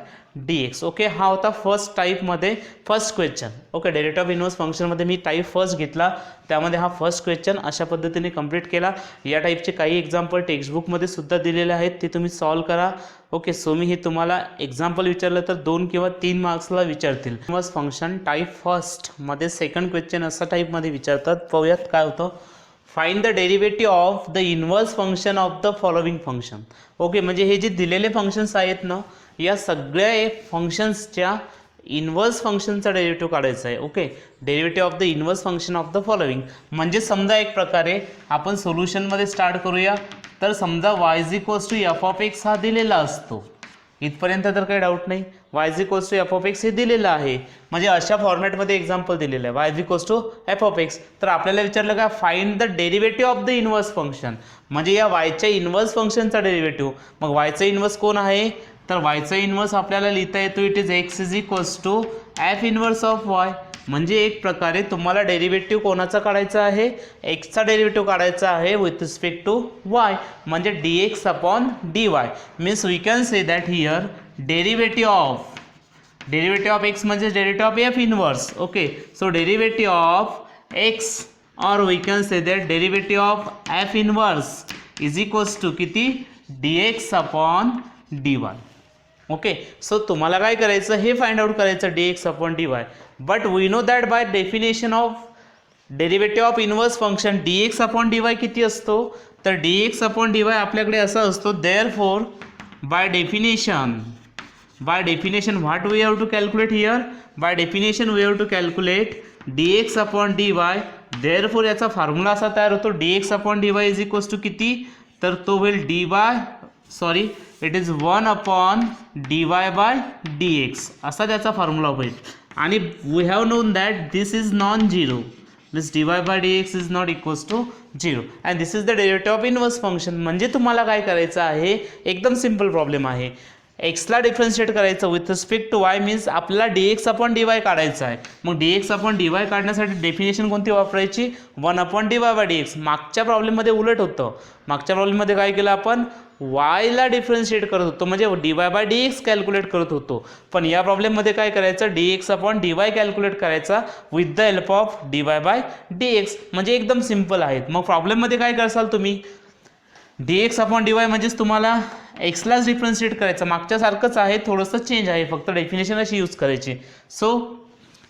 dx. Okay, हा होता first टाईपमध्ये first question. Okay, derivative of inverse फंक्शनमध्ये मी type first घेतला, त्यामध्ये हा फर्स्ट क्वेश्चन अशा पद्धतीने कंप्लीट केला. या टाईपचे काही एक्झाम्पल टेक्स्टबुकमध्ये सुद्धा दिलेले आहेत, ते तुम्ही सॉल्व करा. ओके, सो मी हे तुम्हाला एक्झाम्पल विचारलं तर 2 किंवा 3 मार्क्सला विचारतील. इन्व्हर्स फंक्शन टाईप फर्स्टमध्ये सेकंड क्वेश्चन असा टाईपमध्ये विचारतात. पाहूयात काय होतं. Find the derivative of the inverse function of the following function. Okay, म्हणजे हे जे दिलेले फंक्शन्स आहेत ना, या सगळ्या फंक्शन्सच्या इन्व्हर्स फंक्शनचा डेरिव्हेटिव्ह काढायचा आहे. Okay, derivative of the inverse function of the following. म्हणजे समजा एक प्रकारे आपण सोल्युशनमध्ये स्टार्ट करूया. तर समजा y is equals to F of x हा दिलेला असतो. इथपर्यंत तर काही डाऊट नाही. y is equals to F of x हे दिलेलं आहे. म्हणजे अशा फॉर्मॅटमध्ये एक्झाम्पल दिलेलं आहे, y is equals to F of x. तर आपल्याला विचारलं का find the derivative of the inverse function, म्हणजे या वायच्या इन्व्हर्स फंक्शनचा डेरिव्हेटिव्ह. मग वायचा इन्व्हर्स कोण आहे, तर वायचा इन्व्हर्स आपल्याला लिहिता येतो it is x is equals to f inverse of y. म्हणजे एक प्रकारे तुम्हाला डेरिव्हेटिव्ह कोणाचा काढायचा आहे, एक्सचा डेरिव्हेटिव्ह काढायचा आहे विथ रिस्पेक्ट टू वाय, म्हणजे dx upon dy. Means we can say that here derivative of x म्हणजे derivative of f inverse. Okay, so derivative of x और we can say that derivative of f inverse is equals to किती, dx upon dy. Okay, so तुम्हाला काय करायचं हे find out करायचं dx upon dy. But we know that by definition of derivative of inverse function dx upon dy किती असतो, तर dx upon dy आपल्याकडे असा असतो. Therefore by definition what we have to calculate here, by definition we have to calculate dx upon dy. Therefore याचा formula असा तयार होतो dx upon dy is equals to किती, तर तो होईल it is 1 upon dy by dx असा त्याचा फॉर्म्युला होईल. आणि we have known that this is non zero, this dy by dx is not equals to 0 and this is the derivative of inverse function. म्हणजे तुम्हाला काय करायचं आहे, एकदम सिम्पल प्रॉब्लेम आहे. एक्सला डिफरन्शिएट करायचं with respect to y, means आपल्याला dx अपॉन dy काढायचं आहे. मग dx अपॉन dy काढण्यासाठी डेफिनेशन कोणती वापरायची, 1 अपॉन dy बाय dx. मागच्या प्रॉब्लेममध्ये उलट होतं. मागच्या प्रॉब्लेममध्ये काय केलं आपण, वायला डिफरन्शिएट करत होतो, म्हणजे dy बाय dx कॅल्क्युलेट करत होतो. पण या प्रॉब्लेममध्ये काय करायचं, dx अपॉन dy कॅल्क्युलेट करायचा with the help of dy by dx. म्हणजे एकदम सिम्पल आहेत. मग प्रॉब्लेममध्ये काय करसाल तुम्ही, dx अपॉन dy म्हणजेच तुम्हाला एक्सलाच डिफरन्शिएट करायचं. मागच्यासारखंच आहे, थोडंसं चेंज आहे, फक्त डेफिनेशन अशी यूज करायची. सो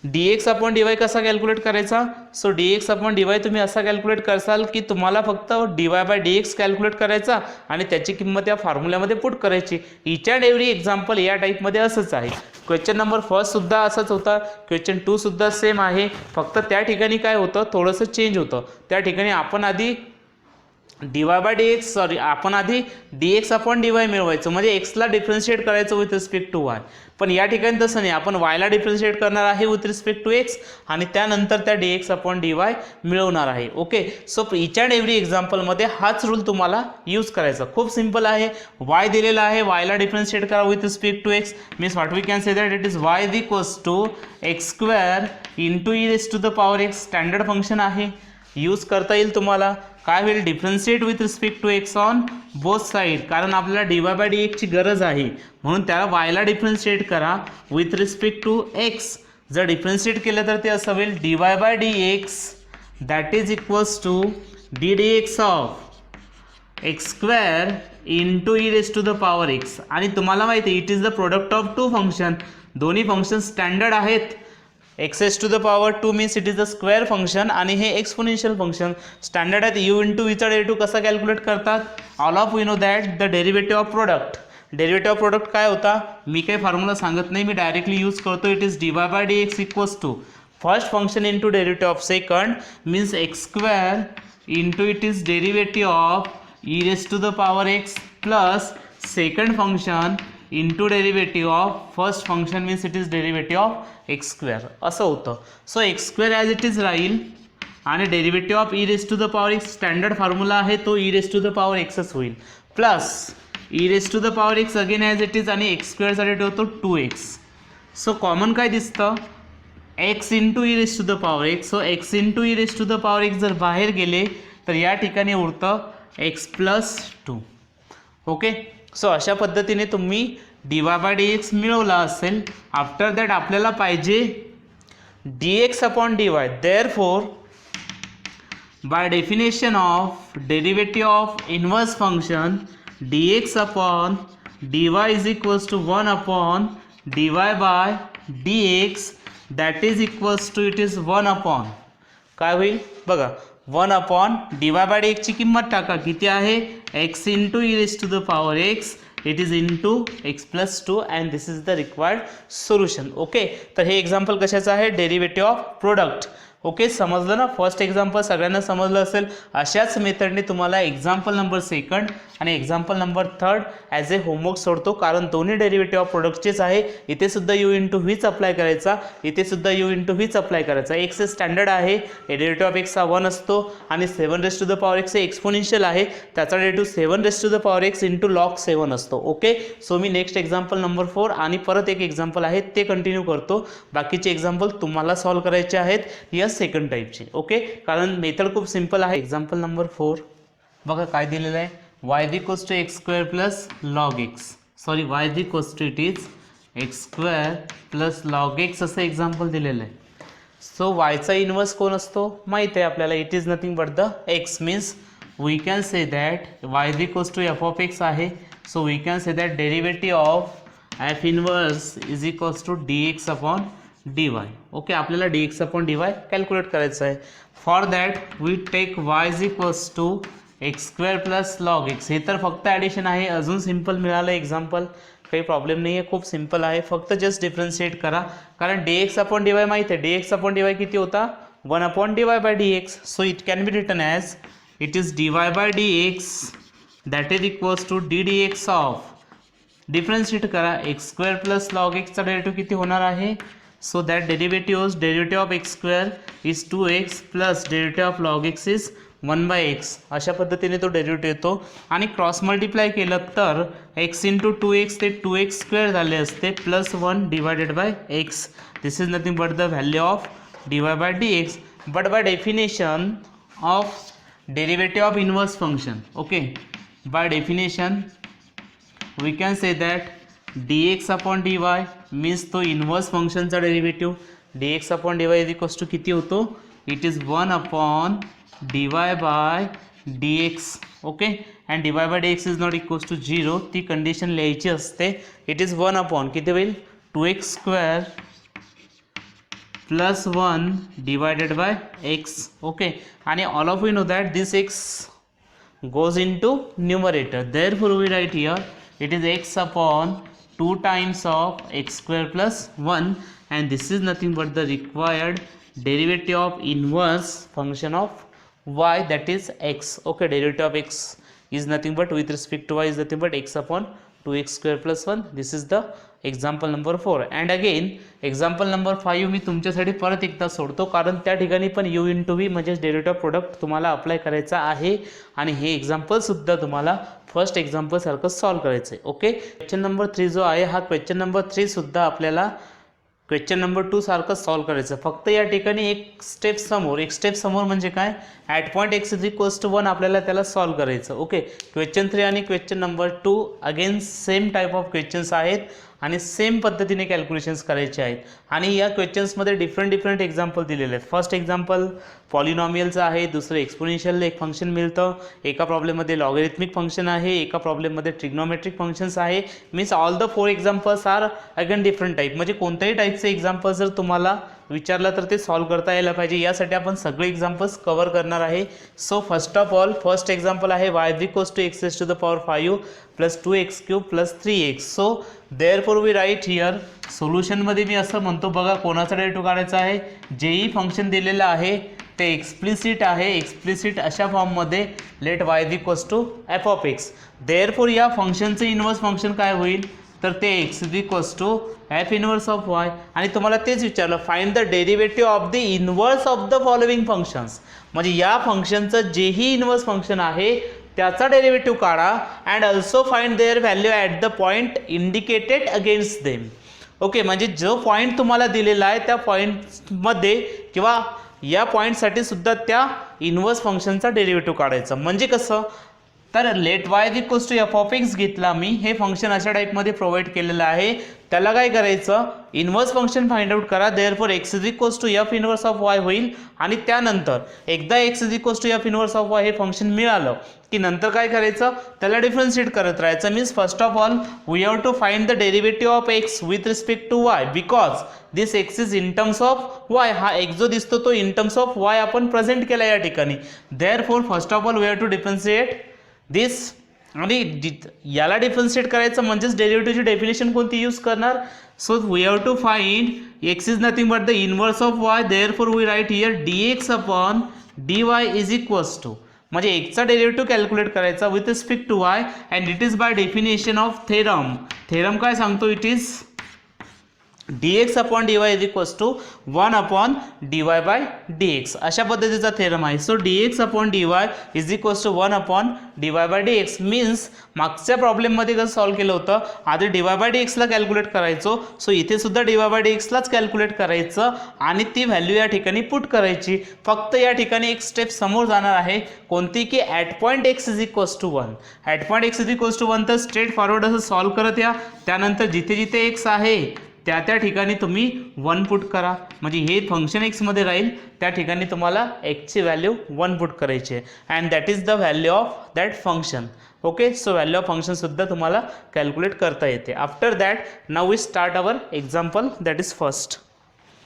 dx अपॉन dy कसा कॅल्क्युलेट करायचा, सो dx अपॉन dy तुम्ही असा कॅल्क्युलेट करसाल की तुम्हाला फक्त dy बाय dx कॅल्क्युलेट करायचा आणि त्याची किंमत या फॉर्म्युल्यामध्ये पुट करायची. इच अँड एव्हरी एक्झाम्पल या टाईपमध्ये असंच आहे. क्वेश्चन नंबर फर्स्ट सुद्धा असाच होता, क्वेश्चन 2 सुद्धा सेम आहे. फक्त त्या ठिकाणी काय होतं, थोडंसं चेंज होतं. त्या ठिकाणी आपण आधी आपण आधी dx अपॉन dy मिळवायचं, म्हणजे एक्सला डिफरन्शिएट करायचं विथ रिस्पेक्ट टू वाय. पण या ठिकाणी तसं नाही, आपण वायला डिफरन्शिएट करणार आहे विथ रिस्पेक्ट टू एक्स आणि त्यानंतर त्या dx अपॉन dy मिळवणार आहे. Okay, so each and every एक्झाम्पलमध्ये हाच रूल तुम्हाला यूज करायचा. खूप सिम्पल आहे. वाय दिलेला आहे, वायला डिफरन्शिएट करा with respect to x, means what we can say that it is y is equals to x square into e raise to the power x. Standard function आहे, use करता येईल तुम्हाला. काय होईल, differentiate with respect to x on both side, कारण आपल्याला dy by dx ची गरज आहे, म्हणून त्याला वायला डिफरन्शिएट करा विथ रिस्पेक्ट टू एक्स. जर डिफरन्शिएट केलं तर ते असं होईल dy by dx that is equals to ddx of x square into e raise to the power x. आणि तुम्हाला माहिती आहे it is the product of two function. दोन्ही फंक्शन स्टँडर्ड आहेत. X S to the power 2 means it is the square function आणि हे exponential function standard आहेत. U into वीचा डेरिव्हेटिव्ह कसा कॅल्क्युलेट करतात, all of we know that the derivative of product. Derivative of product काय होता, मी काही फॉर्म्युला सांगत नाही, मी डायरेक्टली यूज करतो. It is dy by dx equals to first function into derivative of second, means x square into it is derivative of E raise to the power x plus second function into derivative of first function, means it is derivative of x square असं होतं. So x square as it is राहील आणि derivative of E raise to the power x standard formula आहे तो e raise to the power एक्सच होईल, plus e raise to the power x again as it is आणि x स्क्वेअरचा derivative होतो 2x. So common काय दिसतं, x into e raise to the power x. So x into e raise to the power x जर बाहेर गेले तर या ठिकाणी उरतं एक्स प्लस 2. ओके, सो अशा पद्धतीने तुम्ही dy बाय dx मिळवला असेल. आफ्टर दॅट आपल्याला पाहिजे dx upon dy. Therefore by definition of derivative of inverse function dx upon dy is equals to 1 upon dy by dx that is equals to it is 1 upon काय होईल बघा 1 upon dy by dx ची किंमत टाका किती आहे, x into e raise to the power x it is into x plus 2 and this is the required solution. Okay, तर हे एक्झाम्पल कशाचं आहे, डेरिव्हेटिव्ह ऑफ प्रोडक्ट. ओके, समजलं ना, फर्स्ट एक्झाम्पल सगळ्यांना समजलं असेल. अशाच मेथडने तुम्हाला एक्झाम्पल नंबर सेकंड आणि example number third as a homework सोडतो, कारण दोन्ही डेरिव्हेटिव्ह ऑफ प्रोडक्टचेच आहे. इथे सुद्धा यू इंटू व्हीच अप्लाय करायचा, इथे सुद्धा यू इंटू व्हीच अप्लाय करायचा. एक्स हे स्टँडर्ड आहे, डेरिव्हेटिव्ह ऑफ एक्स हा 1 असतो आणि 7⁻⁴ हे एक्सपोनेन्शियल आहे, त्याचा डेरिव्हेटिव्ह 7⁻⁴ इंटू लॉग 7 असतो. ओके, सो मी नेक्स्ट एक्झाम्पल नंबर 4 आणि परत एक एक्झाम्पल आहे ते कंटिन्यू करतो. बाकीचे एक्झाम्पल तुम्हाला सॉल्व्ह करायचे आहेत या सेकंड टाईपचे. ओके, कारण मेथड खूप सिंपल आहे. एक्झाम्पल नंबर 4 बघा काय दिलेलं आहे, y is equals to x square plus log x, sorry y is equals to it is x square plus log x असं एक्झाम्पल दिलेलं आहे. सो वायचा इन्व्हर्स कोण असतो माहीत आहे आपल्याला, it is nothing but the x. Means we can say that y is equals to F of x आहे. So we can say that derivative of f inverse is equals to d x upon d y. Okay, आपल्याला d x upon d y calculate करायचं आहे. For that we take y is equals to x square plus log x. हे तर फक्त addition आहे, अजून simple मिळालं example, काही प्रॉब्लेम नाही आहे, खूप सिम्पल आहे. फक्त जस्ट डिफरन्शिएट करा, कारण d x upon d y माहीत आहे. D x upon d y किती होता, 1 upon d y by d x. So it can be written as it is d y by d x that is equals to d d x of, differentiate करा, x square plus log एक्सचा derivative किती होणार आहे. So that derivative of x square is 2x plus derivative of log x is 1/x. अशा पद्धतीने तो derivative येतो आणि क्रॉस मल्टिप्लाय केलं तर x इंटू 2x ते 2x स्क्वेअर झाले असते plus 1 divided by x. This is nothing but the value of dy by dx. But by definition of derivative of inverse function, okay, by definition we can say that dx upon dy means तो inverse फंक्शनचा derivative. dx upon dy is equals to किती होतो, it is 1 upon dy by dx. Okay, and dy by dx is not equals to 0, ती condition लिहायची असते. It is 1 upon किती होईल, 2x square plus 1 divided by x. Okay, आणि all of you know that this x goes into numerator, therefore we write here it is x upon 2 times of x square plus 1, and this is nothing but the required derivative of inverse function of y, that is x. Okay, derivative of x is nothing but with respect to y is nothing but x upon 2x square plus 1. This is the example number 4. And again example number 5 मी तुमच्यासाठी परत एकदा सोडतो, कारण त्या ठिकाणी पण you into V म्हणजेच derivative product तुम्हाला अप्लाय करायचा आहे आणि हे एक्झाम्पलसुद्धा तुम्हाला फर्स्ट एक्झाम्पलसारखं सॉल्व्ह करायचं आहे. ओके, क्वेश्चन नंबर 3 जो आहे हा क्वेश्चन नंबर 3सुद्धा आपल्याला क्वेश्चन नंबर 2 सारखं सॉल्व्ह करायचं. फक्त या ठिकाणी एक स्टेप समोर म्हणजे काय, at point x is equals to 1 आपल्याला त्याला सॉल्व्ह करायचं. ओके, क्वेश्चन 3 आणि question number 2 again same type of questions आहेत आणि सेम पद्धतीने कॅल्क्युलेशन्स करायचे आहेत. आणि या क्वेश्चन्समध्ये डिफरंट एक्झाम्पल दिलेले आहेत. फर्स्ट एक्झाम्पल पॉलिनॉमियलचं आहे, दुसरं एक्सपोनेन्शियल एक फंक्शन मिळतं, एका प्रॉब्लेममध्ये लॉगरिथमिक फंक्शन आहे, एका प्रॉब्लेममध्ये ट्रिग्नोमेट्रिक फंक्शन्स आहे. Means all the 4 examples are again different type. म्हणजे कोणत्याही टाईपचे एक्झाम्पल जर तुम्हाला विचारलं तर ते सॉल्व्ह करता यायला पाहिजे. यासाठी आपण सगळे एक्झाम्पल्स कव्हर करणार आहे. So first of all first example आहे y is equals to x raise to the power 5 plus 2x cube plus 3x. So therefore we write here सोल्युशनमध्ये मी असं म्हणतो, बघा कोणाचा डेरिव्हेटिव्ह काढायचा आहे, जेही फंक्शन दिलेलं आहे ते एक्सप्लिसिट आहे. एक्सप्लिसिट अशा फॉर्ममध्ये let y is equals to F of x. Therefore या फंक्शनचं इन्व्हर्स फंक्शन काय होईल, तर ते x is equals to f inverse of y. आणि तुम्हाला तेच विचारलं, find the derivative of the inverse of the following functions. म्हणजे या फंक्शनचं जेही इन्व्हर्स फंक्शन आहे त्याचा डेरिव्हेटिव्ह काढा and also find their value at the point indicated against them. Okay, म्हणजे जो पॉईंट तुम्हाला दिलेला आहे त्या पॉईंटमध्ये किंवा या पॉईंटसाठी सुद्धा त्या इन्व्हर्स फंक्शनचा डेरिव्हेटिव्ह काढायचा. म्हणजे कसं, तर let y is equals to F of x घेतला मी, हे फंक्शन अशा टाईपमध्ये प्रोव्हाइड केलेलं आहे. त्याला काय करायचं, इन्व्हर्स फंक्शन फाइंड आउट करा. Therefore x is equals to f inverse of y होईल. आणि त्यानंतर एकदा x is equals to f inverse of y हे फंक्शन मिळालं की नंतर काय करायचं, त्याला डिफरन्शिएट करत राहायचं. Means first of all we have to find the derivative of x with respect to y, because this x is in terms of y. हा एक्स जो दिसतो तो इन टर्म्स ऑफ वाय आपण प्रेझेंट केला या ठिकाणी. Therefore first of all we have to differentiate this आणि याला डिफरन्शिएट करायचं म्हणजेच डेरिव्हेटिव्हची डेफिनेशन कोणती यूज करणार. So we have to find x is nothing but the inverse of y, therefore we write here dx upon dy is equals to, म्हणजे एक्सचा derivative calculate करायचा with respect to y and it is by definition of theorem. Theorem काय सांगतो, it is dx upon dy is equals to 1 upon dy by dx, अशा पद्धतीचा theorem आहे. So dx upon dy is equals to 1 upon dy by dx means मागच्या प्रॉब्लेममध्ये कसं solve केलं होतं, आधी dy बाय dxला कॅल्क्युलेट करायचो. सो इथे सुद्धा dy बाय dxलाच कॅल्क्युलेट करायचं आणि ती व्हॅल्यू या ठिकाणी पुट करायची. फक्त या ठिकाणी एक स्टेप समोर जाणार आहे, कोणती की at point x is equals to 1. At point x is equals to 1 तर स्ट्रेट फॉरवर्ड असं सॉल्व्ह करत या. त्यानंतर जिथे जिथे x आहे त्या ठिकाणी तुम्ही 1 पुट करा, म्हणजे हे फंक्शन एक्समध्ये राहील. त्या ठिकाणी तुम्हाला एक्सची व्हॅल्यू 1 पुट करायची आहे and that is the value of that function. Okay, so value of function सुद्धा तुम्हाला कॅल्क्युलेट करता येते. After that now we start our example, that is first.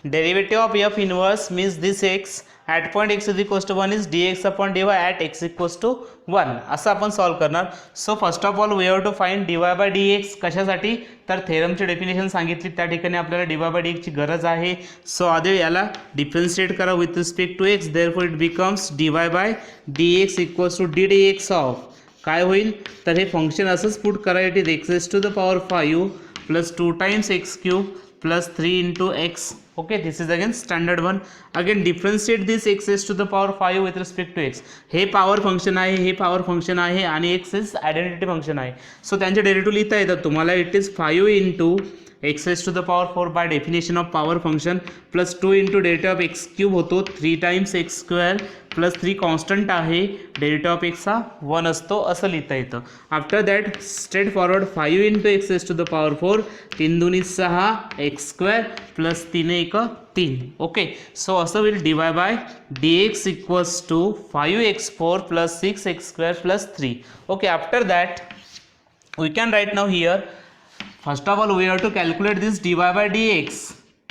Derivative of f inverse means this x at point x is equals to 1 is dx upon dy at x equals to 1, असं आपण solve करणार. So first of all we have to find dy by dx. कशासाठी, तर थेरमची definition सांगितली, त्या ठिकाणी आपल्याला dy by dx ची गरज आहे. सो आधी याला डिफरन्शिएट करा with respect to x, therefore it becomes dy by dx equals to ddx of, काय होईल तर हे फंक्शन असंच पुट करा, it is x raise to the power 5 plus 2 times x cube plus 3 into x. okay, this is again standard one. again differentiate this x raised to the power 5 with respect to x. हे power function आहे, हे power function आहे आणि x is identity function आहे. So त्यांचे derivative लिहिता येतात तुम्हाला. It is 5 into x raised to the power 4 bye definition of power function plus 2 into derivative of x cube होतो 3 times x square plus 3 constant आहे, derivative of x हा 1 असतो, असं लिहिता येतं. After that straight forward 5 into x raised to the power 4, 3 दुनी 6 x square plus 3 1 3. Okay, so असं होईल dy by dx equals to 5x4 plus 6x square plus 3. Okay, after that we can write now here. First of all we have to calculate this dy by dx.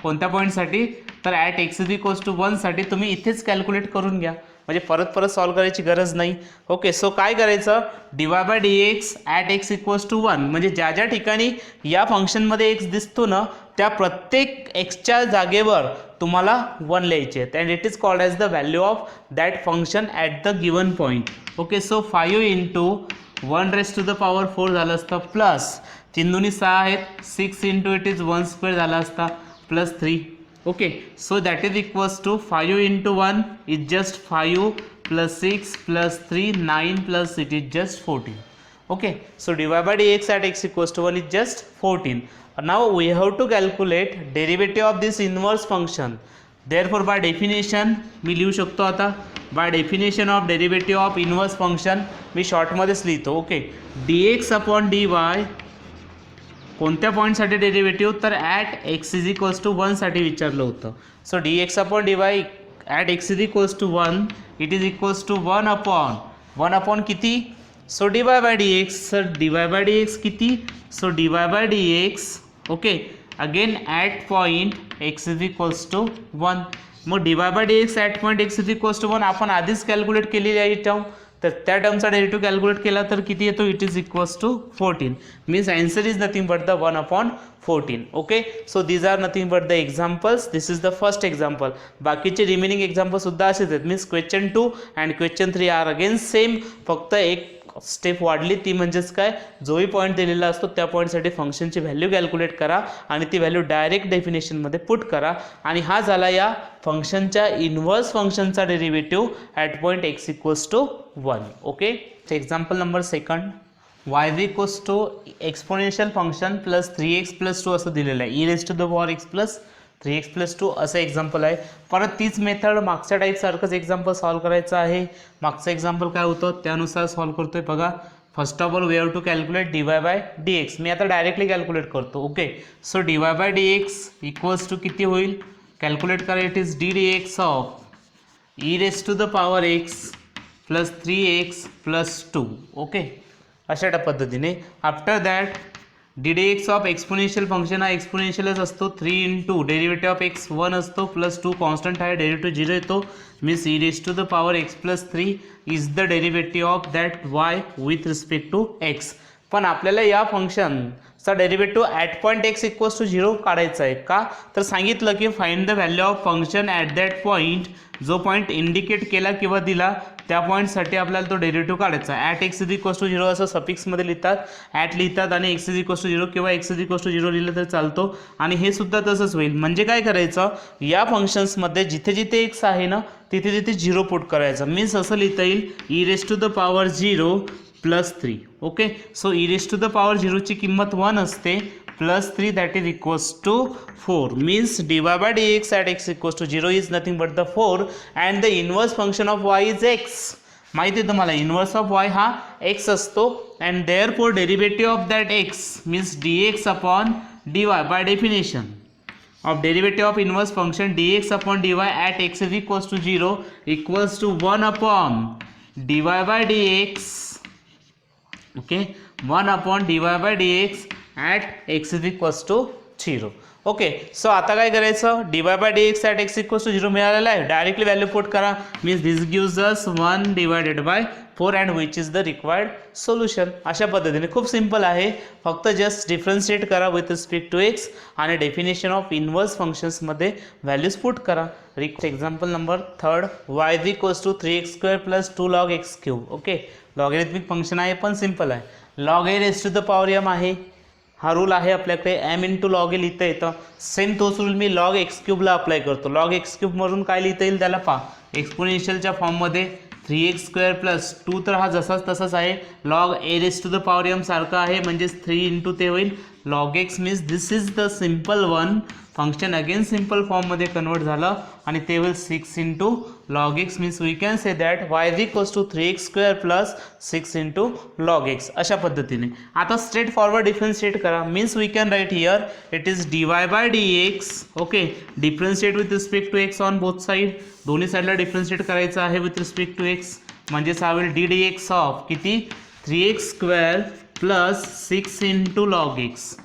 कोणत्या पॉईंटसाठी, तर at x is equals to 1 साठी तुम्ही इथेच calculate करून घ्या, म्हणजे परत सॉल्व्ह करायची गरज नाही. ओके, सो काय करायचं, dy by dx at x equals to 1, म्हणजे ज्या ज्या ठिकाणी या फंक्शनमध्ये x दिसतो ना, त्या प्रत्येक एक्सच्या जागेवर तुम्हाला 1 लिहायचे आहेत and it is called as the value of that function at the given point. Okay, so 5 into 1 raise to the power 4 झालं असतं प्लस 3 दुनी 6 आहेत, 6 into इट इज 1 स्क्वेअर झाला असता plus 3. Okay, so that is equals to 5 into 1 is just 5 plus 6 plus 3 9 plus it is just 14. Okay, so dy by dx at x equals to 1 is just 14. Now we have to calculate derivative of this inverse function. Therefore by definition मी लिहू शकतो आता, by definition of derivative of inverse function मी शॉर्टमध्येच लिहितो. Okay, dx upon dy कोणत्या पॉईंटसाठी derivative, तर at x is equals to 1 साठी विचारलं होतं. So dx upon dy at x is equals to 1 it is equals to 1 upon किती, so dy by dx. Sir dy by dx किती, so dy by dx. Okay, again at point x is equals to 1. मग dy by dx at point x is equals to 1 आपण आधीच calculate केलेली आहे term, तर त्या टर्मचा derivative calculate केला तर किती येतो, it is equals to 14. Means answer is nothing but the 1 upon 14. Okay, so these are nothing but the examples. This is the first example. बाकीचे रिमेनिंग एक्झाम्पल सुद्धा असेच आहेत. Means question 2 and question 3 are again same, फक्त एक step वाढली, ती म्हणजेच काय, जोही पॉईंट दिलेला असतो त्या पॉईंटसाठी फंक्शनची व्हॅल्यू कॅल्क्युलेट करा आणि ती व्हॅल्यू डायरेक्ट डेफिनेशनमध्ये पुट करा. आणि हा झाला या फंक्शनच्या इनवर्स फंक्शनचा derivative at point x equals to 1. Okay, example number second, y is equals to exponential function plus 3x plus 2 असं दिलेलं आहे, e raise to the power x plus 3x plus 2 असं एक्झाम्पल आहे. परत तीच मेथड मागच्या टाईपसारखंच example solve करायचं आहे. मागचं एक्झाम्पल काय होतं त्यानुसार सॉल्व्ह करतोय बघा. First of all we have to calculate dy by dx. मी आता डायरेक्टली कॅल्क्युलेट करतो. Okay, so dy by dx equals to किती होईल, कॅल्क्युलेट करा, it is ddx of E raise to the power x plus 3x plus 2. Okay, अशा पद्धतीने. After that d d x of exponential function हा एक्सपोनेन्शियलच असतो. 3 into derivative of x 1 असतो plus 2 constant आहे डेरिव्हेटिव्ह 0 येतो. Means E raise to the power x plus 3 is the derivative of that y with respect to x. पण आपल्याला या फंक्शनचा derivative at point x equals to 0 काढायचा आहे. का तर सांगितलं की find the value of function at that point. जो पॉईंट इंडिकेट केला किंवा दिला त्या पॉईंटसाठी आपल्याला तो डेरिव्हेटिव्ह काढायचा आहे. At x is equals to 0 असं सफिक्समध्ये लिहितात, ॲट लिहितात आणि एक्स इज इक्वल्स टू 0 किंवा एक्स इज इक्वल्स टू 0 लिहिलं तर चालतो. आणि हे सुद्धा तसंच होईल. म्हणजे काय करायचं, या फंक्शन्समध्ये जिथे जिथे एक्स आहे ना तिथे तिथे 0 पुट करायचं. मीन्स असं लिहिता येईल e raise to the power 0 plus 3. Okay, so e raise to the power 0 ची किंमत 1 असते plus 3 that is equals to 4. Means dy by dx at x equals to 0 is nothing but the 4 and the inverse function of y is x. माहिती आहे तुम्हाला inverse of y हा x असतो and therefore derivative of that x means dx upon dy by definition of derivative of inverse function dx upon dy at x is equals to 0 equals to 1 upon dy by dx. Okay, 1 upon dy by dx at x is equals to 0. Okay, so आता काय करायचं, dy by dx at x equals to 0 मिळालेला आहे. Directly value put करा. Means this gives us 1 divided by 4 and which is the required solution. अशा पद्धतीने खूप simple आहे. फक्त जस्ट डिफरन्शिएट करा विथ रिस्पेक्ट टू एक्स आणि डेफिनेशन ऑफ इन्व्हर्स फंक्शन्समध्ये व्हॅल्यूज पुट करा. Example number 3 y is equals to 3x² plus 2 log x³. Okay, logarithmic function आहे पण सिंपल आहे. Log a raise to the power m आहे. हा rule आहे आपल्याकडे, m इंटू लॉग ए लिहिता येतं. सेम तोच रूल मी लॉग x³ अप्लाय करतो. लॉग x³ मधून काय लिहिता येईल त्याला पहा, एक्सपोनेन्शियलच्या फॉर्ममध्ये 3x² प्लस 2 तर हा जसाच तसाच आहे. Log a raise to the power m सारखा आहे म्हणजेच 3 इंटू ते होईल log x. Means this is the simple one. Function again simple फॉर्ममध्ये कन्वर्ट झालं आणि ते होईल 6 into log x. Means we can say that y is equals to 3x² plus 6 into log x. अशा पद्धतीने आता स्ट्रेट फॉरवर्ड डिफरन्शिएट करा. Means we can write here it is dy by dx. Okay, differentiate with respect to x on both side. दोन्ही साईडला differentiate करायचं आहे with respect to x. म्हणजेच हा होईल डी dx ऑफ किती 3x² plus 6 into log x.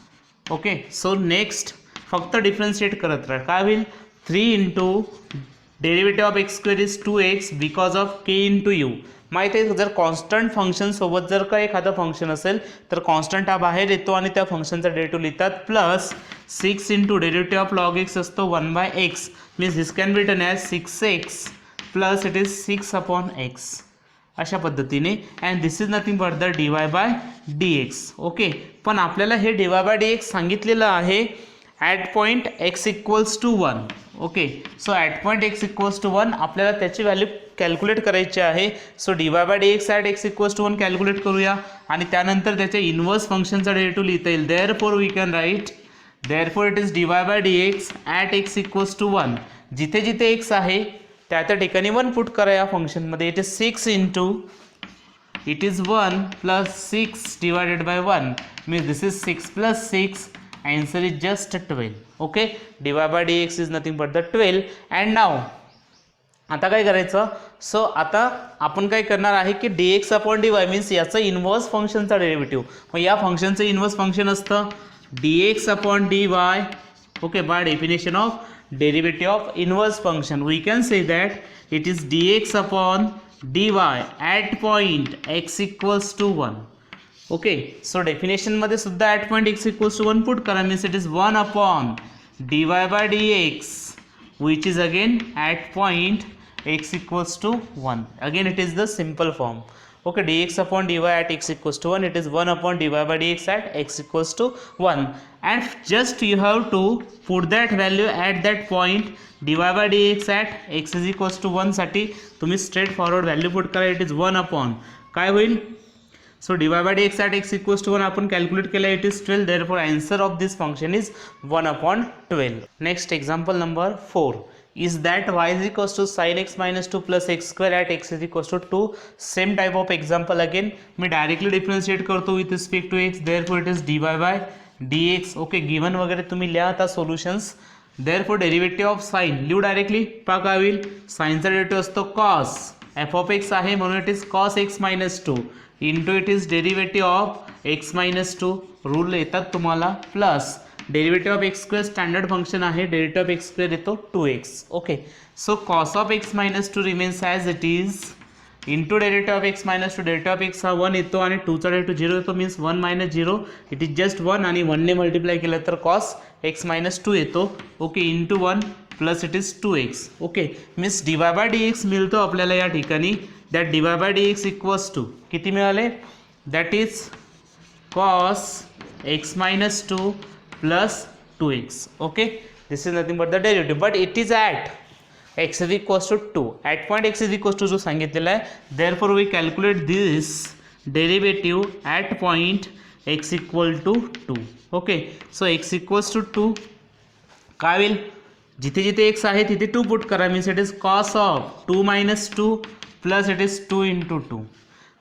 Okay, so next फक्त differentiate करत राहा. काय होईल 3 into derivative of x² is 2x because of k into you. माहिती आहे जर कॉन्स्टंट फंक्शन सोबत जर का एखादं फंक्शन असेल तर कॉन्स्टंट हा बाहेर येतो आणि त्या फंक्शनचा डेरिव्हेटिव्ह लिहितात. Plus 6 into derivative of log x असतो 1/x. Means this can be written as 6x plus it is 6 upon x. अशा पद्धतीने and this is nothing but the dy by dx. Okay, पण आपल्याला हे dy बाय dx सांगितलेलं आहे at point x equals to 1. Okay, so at point x equals to 1 आपल्याला त्याची value calculate करायची आहे. So dy by dx at x equals to 1 calculate करूया आणि त्यानंतर त्याच्या इन्व्हर्स फंक्शनचा डेरिव्हेटिव्ह लिहिता येईल. Therefore we can write therefore it is dy by dx at x equals to 1. जिथे जिथे x आहे त्या त्या ठिकाणी 1 पुट करा या फंक्शनमध्ये. It is 6 into it is 1 plus 6 divided by 1. Means this is 6 plus 6. Answer is just 12. Okay, dy by dx is nothing but the 12. And now आता काय करायचं, सो आता आपण काय करणार आहे की dx अपॉन dy मीन्स याचं इन्व्हर्स फंक्शनचा डेरिव्हेटिव्ह. मग या फंक्शनचं इन्व्हर्स फंक्शन असतं dx upon dy. Okay, by definition of derivative of inverse function we can say that it is dx upon dy at point x equals to 1. Okay, so डेफिनेशनमध्ये सुद्धा at point x equals to 1 put करा. Means it is 1 upon dy by dx which is again at point x equals to 1. Again it is the simple form. Okay, dx upon dy at x equals to 1, it is 1 upon dy by dx at x equals to 1. And just you have to put that value at that point dy by dx at x is equals to 1 साठी तुम्ही straight forward value put करा. It is 1 upon काय होईल, so dy by dx at x equals to 1 आपण calculate केला. It is 12. therefore answer of this function is 1 upon 12. next example number 4 is that y is equals to sin x minus 2 plus x square at x is equals to 2. same type of example again. मी directly differentiate करतो with respect to x. therefore it is dy by dx. Okay, given वगैरे तुम्ही लिहा आता solutions. therefore derivative of sine लिहू directly. पहा काय होईल, साइनचा डेरिव्हेटिव्ह असतो cos f of x आहे म्हणून it is cos x minus 2 into it is derivative of x minus two rule येतात तुम्हाला, plus derivative of x square standard function आहे, डेरिव्हेटिव्ह ऑफ एक्स स्क्वेअर येतो 2x. Okay, so cos of x minus to remains as it is into derivative of x minus to, derivative of x हा 1 येतो आणि 2चा derivative 0 येतो, means 1 minus 0 it is just 1 आणि 1ने multiply केलं तर cos x minus 2 येतो. Okay, into 1 plus it is 2x. Okay, means dy by dx मिळतो आपल्याला या ठिकाणी. That dy by dx equals to किती मिळाले, that is cos x minus 2 plus 2x. Okay, this is nothing but the derivative, but it is at x is equals to 2. At point x is equals to जो सांगितलेला आहे, therefore we calculate this derivative at point x equal to 2. Okay, so x equals to 2 काय होईल, जिथे जिथे x आहे तिथे 2 put करा, means it is cos of 2 minus 2 plus it is 2 into 2.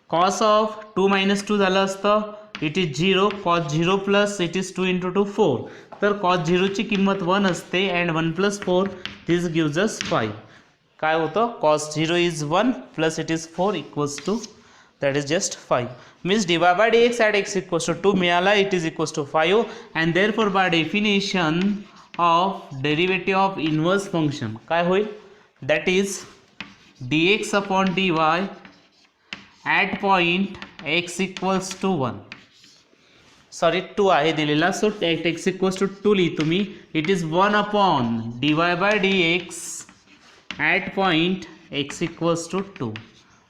cos of 2 minus 2 झालं असतं, it is 0, cos 0 plus it is 2 into 2 4. तर cos 0 ची किंमत 1 असते and 1 plus 4 this gives us 5. काय होतं, cos 0 is 1 plus it is 4 equals to that is just 5. Means dy by dx at x equals to 2 मिळाला, it is equals to 5. And therefore by definition of derivative of inverse function काय होईल, that is dx upon dy at point x equals to 1. Sorry 2 आहे दिलेला, so at x equals to 2 लिहितो मी. It is 1 upon dy by dx at point x equals to 2.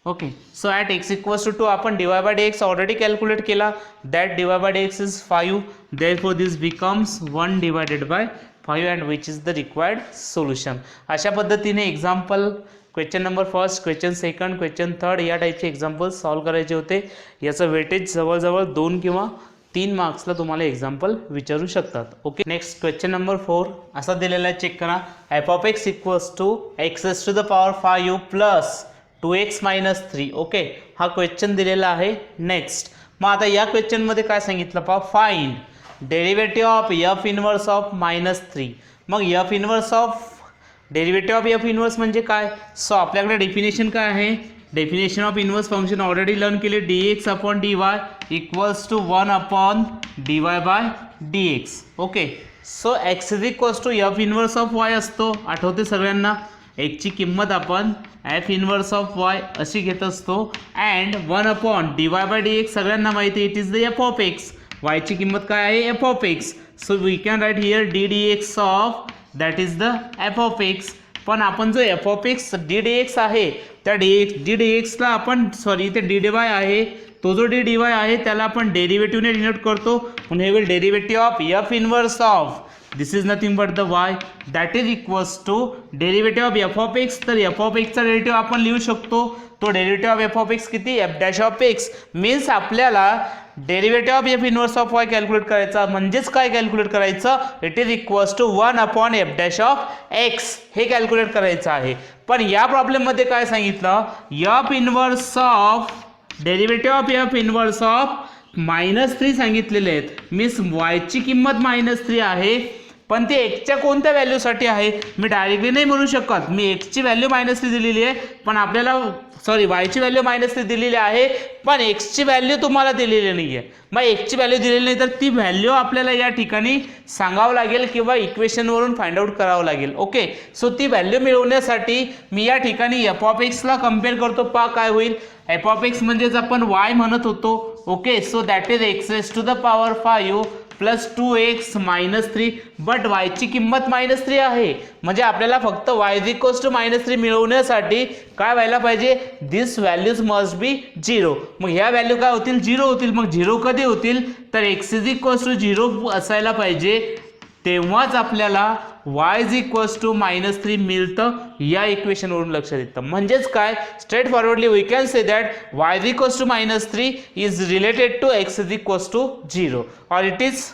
Okay, so at x equals to 2 आपण dy by dx already calculate केला, that dy by dx is 5. Therefore this becomes 1 divided by 5 and which is the required solution. अशा पद्धतीने example question number first, question second, question third या टाईपचे example solve करायचे होते. याचं weightage जवळजवळ 2 किंवा 3 मार्क्सला तुम्हाला एक्झाम्पल विचारू शकतात. ओके, नेक्स्ट क्वेश्चन नंबर 4 असा दिलेला आहे, चेक करा. F of x equals to x S to the power 5 plus 2x minus 3. Okay, हा क्वेश्चन दिलेला आहे. नेक्स्ट मग आता या क्वेश्चनमध्ये काय सांगितलं पहा, find derivative of f inverse of -3. मग f inverse of derivative of f inverse म्हणजे काय, सो आपल्याकडे डेफिनेशन काय आहे, definition of inverse function already learn केले, dx upon dy equals to 1 upon dy by dx. Okay, so x is equals to F inverse of y असतो, आठवते सगळ्यांना. x ची किंमत आपण एफ इनवर्स ऑफ y अशी घेत असतो and 1 upon dy by dx सगळ्यांना माहिती it is the f of x. y ची किंमत काय आहे, f of x. So we can write here d dx of that is the f of x. पण आपण जो f of x d d x आहे त्या डी डी एक्सला आपण सॉरी ते डी डी वाय आहे, तो जो डी डी वाय आहे त्याला आपण डेरिव्हेटिव्हने डिनोट करतो. म्हणून हे will derivative of f inverse of this is nothing but the y that is equals to derivative of f of x. तर एफ ऑफ एक्सचा डेरिव्हेटिव्ह आपण लिहू शकतो, तो derivative of f of x किती, f dash of x. Means आपल्याला derivative of f inverse of y calculate करायचा, म्हणजेच काय कॅल्क्युलेट करायचं, it is equals to 1 upon f dash of x हे कॅल्क्युलेट करायचं आहे. पण या प्रॉब्लेममध्ये काय सांगितलं, F inverse of derivative of f inverse of -3 सांगितलेले आहेत. मीन्स वायची किंमत -3 आहे, पण ते एक्सच्या कोणत्या व्हॅल्यूसाठी आहे, मी डायरेक्टली नाही म्हणू शकत. मी एक्सची व्हॅल्यू -3 दिलेली आहे, पण आपल्याला सॉरी वायची व्हॅल्यू -3 दिलेली आहे, पण एक्सची व्हॅल्यू तुम्हाला दिलेली नाही आहे. मग एक्सची व्हॅल्यू दिलेली नाही तर ती व्हॅल्यू आपल्याला या ठिकाणी सांगावं लागेल किंवा इक्वेशनवरून फाइंड आउट करावं लागेल. ओके, सो ती व्हॅल्यू मिळवण्यासाठी मी या ठिकाणी एफ ऑफ एक्सला कम्पेअर करतो. पा काय होईल, एफ ऑफ एक्स म्हणजेच आपण वाय म्हणत होतो. Okay, so that is x raise to the power 5 plus 2x -3, but वायची किंमत -3 आहे, म्हणजे आपल्याला फक्त y इज इक्वल्स टू -3 मिळवण्यासाठी काय व्हायला पाहिजे, दिस व्हॅल्यूज मस्ट बी 0. मग ह्या व्हॅल्यू काय होतील, 0 होतील. मग 0 कधी होतील, तर x इज इक्वल्स टू 0 असायला पाहिजे, तेव्हाच आपल्याला y इज इक्वल्स टू -3 मिळतं. या इक्वेशनवरून लक्षात येतं. म्हणजेच काय, straightforwardly we can say that y is equals to -3 is related to x is equals to 0, or it is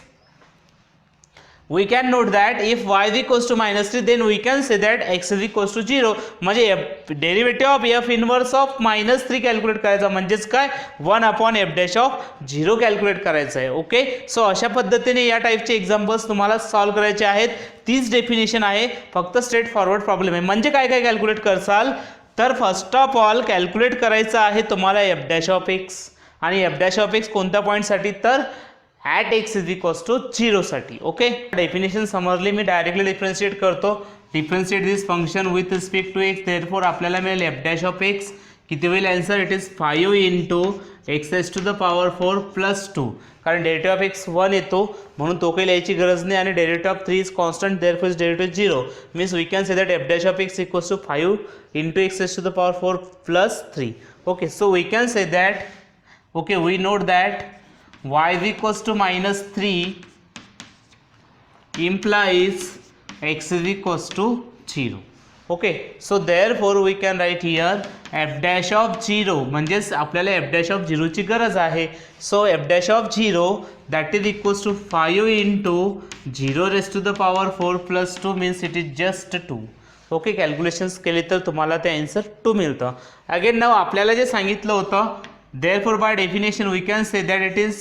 we can note that if y is equals to -3 then we can say that x is equals to 0. म्हणजे derivative of f inverse of -3 calculate करायचा, म्हणजेच काय 1 upon f dash of 0 calculate करायचं आहे. Okay, so अशा पद्धतीने या टाईपचे एक्झाम्पल्स तुम्हाला सॉल्व करायचे आहेत. तीच डेफिनेशन आहे, फक्त स्ट्रेट फॉरवर्ड प्रॉब्लेम आहे. म्हणजे काय काय कॅल्क्युलेट करसाल, तर फर्स्ट ऑफ ऑल कॅल्क्युलेट करायचं आहे तुम्हाला एफ डॅश ऑफ एक्स, आणि एफ डॅश ऑफ एक्स कोणत्या पॉईंटसाठी तर at x is equals to 0 साठी. ओके, डेफिनेशन समजली. मी डायरेक्टली डिफरन्शिएट करतो. Differentiate this function with respect to x. Therefore आपल्याला मिळेल एफ डॅश ऑफ एक्स किती होईल answer. It is 5 into x S to the power 4 plus 2. कारण derivative of x 1 येतो म्हणून तो काही लिहायची गरज नाही. आणि derivative of 3 is constant, therefore is derivative 0. Means we can say that f dash of x equals to 5 into x S to the power 4 plus 3. Okay, so we can say that, okay, we note that y is equals to minus 3 implies x is equals to 0. Okay, so therefore we can write here f dash of 0 म्हणजेच आपल्याला f dash of 0 ची गरज आहे. So f dash of 0 that is equals to 5 into 0 raised to the power 4 plus 2 means it is just 2. Okay, calculations केले तर तुम्हाला ते answer 2 मिळतं. अगेन नाव आपल्याला जे सांगितलं होतं, therefore by definition we can say that it is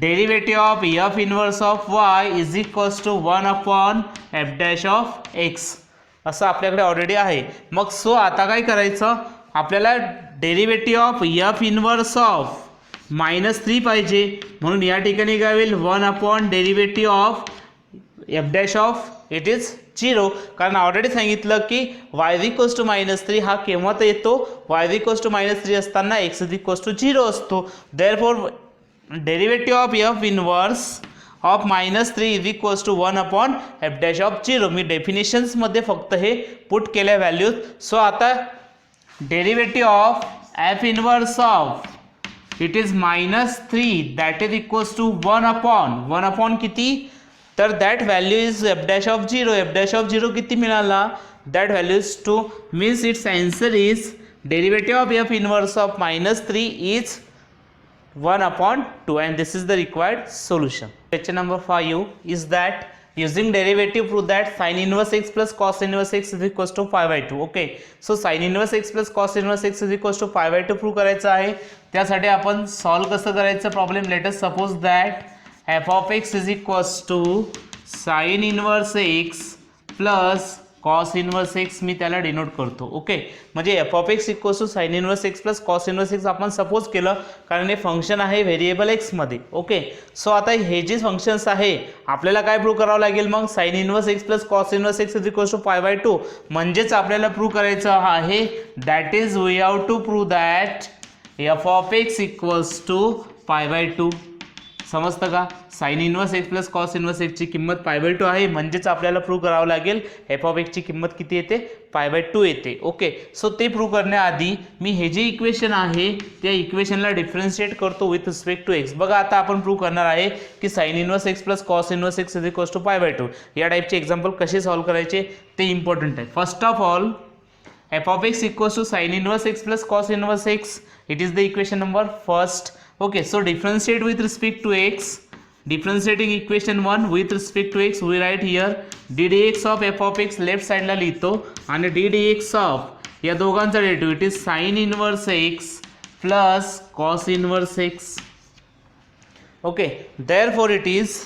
derivative of f inverse of y is equals to 1 upon f dash of x असं आपल्याकडे ऑलरेडी आहे. मग सो आता काय करायचं, आपल्याला derivative of f inverse of -3 पाहिजे. म्हणून या ठिकाणी काय होईल, 1 upon derivative of f dash of it is 0. कारण ऑलरेडी सांगितलं की y इज इक्वल्स टू -3 हा केव्हा तर येतो, y इज इक्वल्स टू -3 असताना x इज इक्वल्स टू 0 असतो. Therefore derivative of f inverse of -3 is equals to 1 upon f dash of 0. मी डेफिनेशन्समध्ये फक्त हे पुट केल्या व्हॅल्यूज. सो आता derivative of f inverse of it is -3 that is equals to 1 upon किती, तर that value is f dash of 0. f dash of 0 किती मिळाला, that value is 2. Means it's answer is derivative of f inverse of -3 is 1 upon 2 and this is the required solution. Question number 5 is that using derivative prove that sin inverse x plus cos inverse x is equals to 5/2. Okay, so sin inverse x plus cos inverse x is equals to 5/2 prove करायचं आहे. त्यासाठी आपण solve कसं करायचं problem. Late us suppose that f of x is equals to sin inverse x plus cos inverse x मी त्याला denote करतो. Okay, म्हणजे f of x equals to sine inverse x plus cos inverse x आपण suppose केलं, कारण हे function आहे variable एक्समध्ये. Okay, so आता हे जे फंक्शन्स आहे आपल्याला काय प्रूव्ह करावं लागेल मग, sine inverse x plus cos inverse x is equals to 5/2. म्हणजेच आपल्याला प्रूव्ह करायचं आहे, that is we have to prove that f of x equals to 5/2. समजतं का, sine inverse x plus cos inverse एक्सची किंमत 5/2 आहे. म्हणजेच आपल्याला प्रूव्ह करावं लागेल एफ ऑफ एक्सची किंमत किती येते, 5/2 येते. ओके, सो ते प्रूव्ह करण्याआधी मी हे जे इक्वेशन आहे त्या इक्वेशनला डिफरन्शिएट करतो विथ रिस्पेक्ट टू एक्स. बघा आता आपण प्रूव्ह करणार आहे की sine inverse x plus cos inverse x is equals to 5/2. या टाईपचे एक्झाम्पल कसे सॉल्व्ह करायचे ते इम्पॉर्टंट आहे. First of all f of x equals to sine inverse x plus cos inverse x, it is the equation number first. Okay, so differentiate with respect to x. Differentiating equation 1 with respect to x, we write here d dx of f of x left साइडला लिहितो आणि d dx of या दोघांचा derivative it is sine inverse x plus cos inverse x. Okay, therefore it is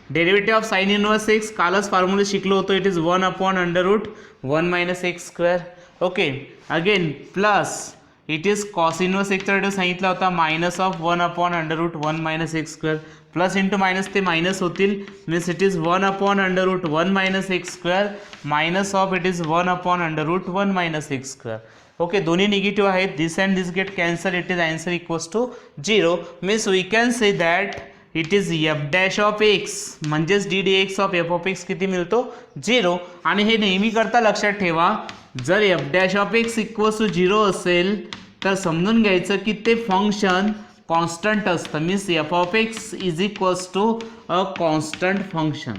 derivative of sine inverse x कालच formula शिकलो होतो, it is 1 upon √1 minus x square. Okay, again plus it is cos inverse एक्सचा derivative सांगितला होता minus of 1 upon √1 minus x square. Plus into minus ते minus होतील, means it is 1 upon √1 minus x square minus of it is 1 upon √1 minus x square. Okay, दोन्ही negative आहेत, this and this get cancel, it is answer equals to 0. Means we can say that it is f dash of x म्हणजेच d d x of f of x किती मिळतो, 0. आणि हे नेहमी करता लक्षात ठेवा, जर f dash of x equals to 0 असेल तर समजून घ्यायचं की ते फंक्शन कॉन्स्टंट असतं. Means f of x is equals to a constant function.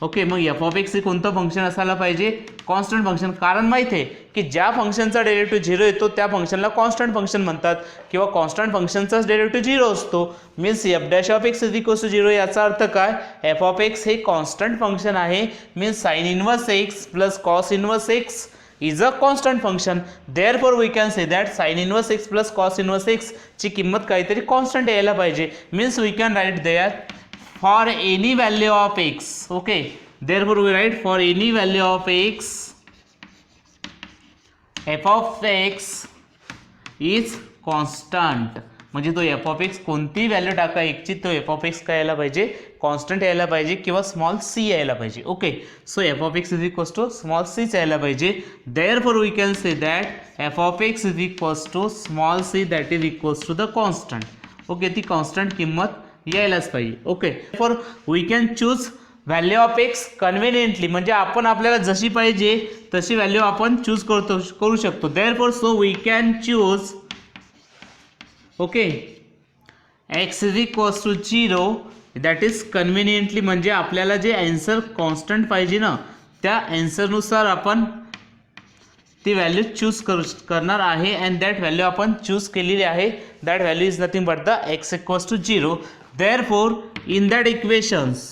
Okay, मग एफ ऑफ एक्स हे कोणतं फंक्शन असायला पाहिजे, कॉन्स्टंट फंक्शन. कारण माहिती आहे की ज्या फंक्शनचा डेरिव्हेटिव्ह 0 येतो त्या फंक्शनला कॉन्स्टंट फंक्शन म्हणतात, किंवा कॉन्स्टंट फंक्शनचाच डेरिव्हेटिव्ह 0 असतो. Means f dash of x is equals to 0 याचा अर्थ काय, एफ ऑफ एक्स हे कॉन्स्टंट फंक्शन आहे. Means sine inverse x plus cos inverse x is a constant function. Therefore we can say that sin inverse x plus cos inverse x ची किंमत काहीतरी constant यायला पाहिजे. Means we can write there for any value of x. Okay, therefore we write for any value of x f of x is constant. म्हणजे तो F of x कोणतीही value टाका एकची, तो एफ ऑफ एक्स काय यायला पाहिजे, constant यायला पाहिजे किंवा स्मॉल सी यायला पाहिजे. Okay, so f of x is equals to small सीच यायला पाहिजे. Therefore we can say that f of x is equals to small c that is equals to the constant. Okay, ती constant किंमत यायलाच पाहिजे. Okay, for we can choose value of x conveniently, म्हणजे आपण आपल्याला जशी पाहिजे तशी व्हॅल्यू आपण चूज करू शकतो. Therefore so we can choose okay x is equals to 0 that is conveniently, म्हणजे आपल्याला जे आन्सर कॉन्स्टंट पाहिजे ना त्या आन्सरनुसार आपण ती व्हॅल्यू चूज करणार आहे. अँड दॅट व्हॅल्यू आपण चूज केलेली आहे. That value is nothing but the x equals to 0. Therefore in that equations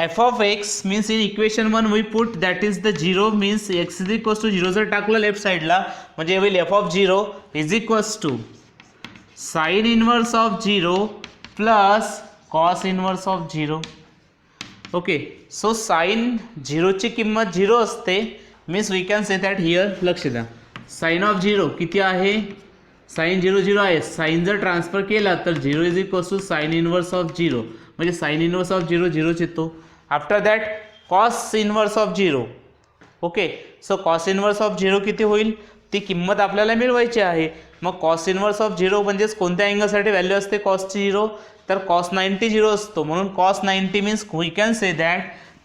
f of x means in equation 1 we put that is the 0 means x is equals to 0 जर टाकलं left साईडला म्हणजे होईल f of 0 is equals to sin inverse of 0 plus cos inverse of 0. Okay, so sin 0 ची किंमत 0 असते means we can say that here लक्ष द्या sin of 0 किती आहे, sin 0 0 आहे. sin जर ट्रान्सफर केला तर 0 is equals to sin inverse of 0 म्हणजे sin inverse of 0 0 येतो. After that cos inverse of 0. Okay, so cos inverse of 0 किती होईल, ती किंमत आपल्याला मिळवायची आहे. मग cos inverse of 0 म्हणजेच कोणत्या अँगलसाठी व्हॅल्यू असते cosची 0, तर cos 90 0 असतो. म्हणून cos 90 means we can say that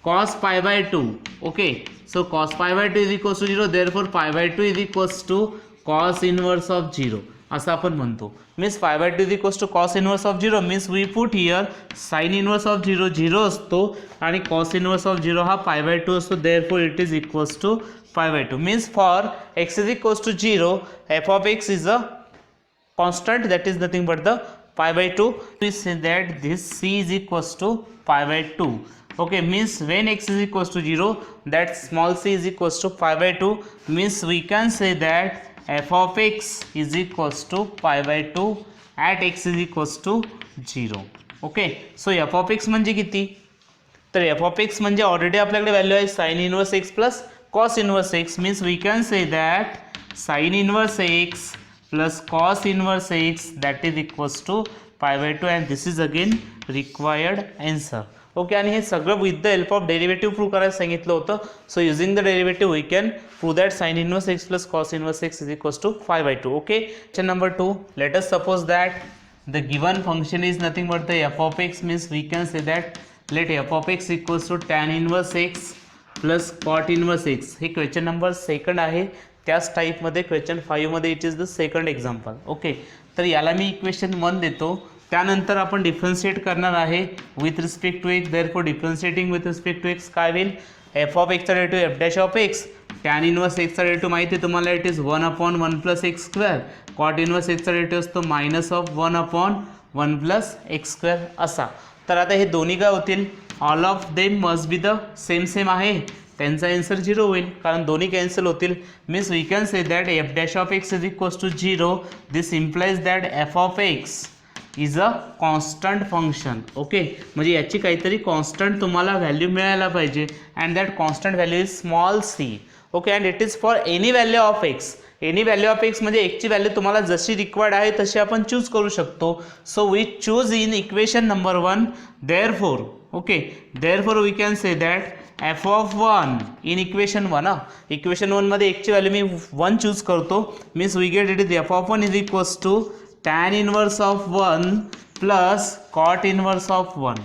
cos π/2. Okay, so cos π/2 is equals to 0. Therefore π/2 is equals to cos inverse of 0 असं आपण म्हणतो. Means π/2 is equals to cos inverse of 0 means we put here sin inverse of 0 0 असतो आणि cos inverse of 0 हा π/2 असतो. Therefore it is equals to π/2 means for x is equals to 0 f of x is a constant that is nothing but the π/2. We say that this c is equals to π/2. Okay, means when x is equals to 0 that small c is equals to π/2 means we can say that f of x is equals to π/2 at x is equals to 0. Okay, so f of x म्हणजे किती, तर f of x म्हणजे already आपल्याकडे value आहे sin inverse x plus cos inverse x means we can say that sin inverse x plus cos inverse x that is equals to π/2 and this is again required answer. Okay, आणि हे सगळं with the help of derivative prove करायला सांगितलं होतं. So using the derivative we can prove that sin inverse x plus cos inverse x is equals to π/2. Okay, question number 2, let us suppose that the given function is nothing but the f of x means we can say that let f of x equals to tan inverse x plus cot inverse x. हे question number 2 आहे. त्याच टाईपमध्ये question 5 मध्ये it is the second example. Okay, तर याला मी equation 1 देतो, त्यानंतर आपण डिफरन्शिएट करणार आहे with respect to x. Therefore differentiating with respect to x काय होईल, एफ ऑफ एक्सचा derivative f dash of x, tan inverse एक्सचा डेरिव्हेटिव्ह माहिती आहे तुम्हाला it is 1/1 plus x square, cot inverse एक्सचा डेरिव्हेटिव्ह असतो -1/1 प्लस एक्स स्क्वेअर असा. तर आता हे दोन्ही काय होतील, all of them must be the same आहे, त्यांचा आन्सर 0 होईल कारण दोन्ही कॅन्सल होतील. Means we can say that f dash of x is equals to 0. This implies that f of x is a constant function. Okay, म्हणजे याची काहीतरी constant तुम्हाला व्हॅल्यू मिळायला पाहिजे and that constant value is small c. Okay, and it is for any value of x. Any value of x म्हणजे एक्सची value तुम्हाला जशी required आहे तशी आपण चूज करू शकतो. So we choose in equation number 1. Therefore okay, therefore we can say that f of 1 in equation 1. Equation 1 मध्ये एक्सची व्हॅल्यू मी 1 चूज करतो. Means we get it is f of 1 is equals to tan inverse of 1 plus cot inverse of 1.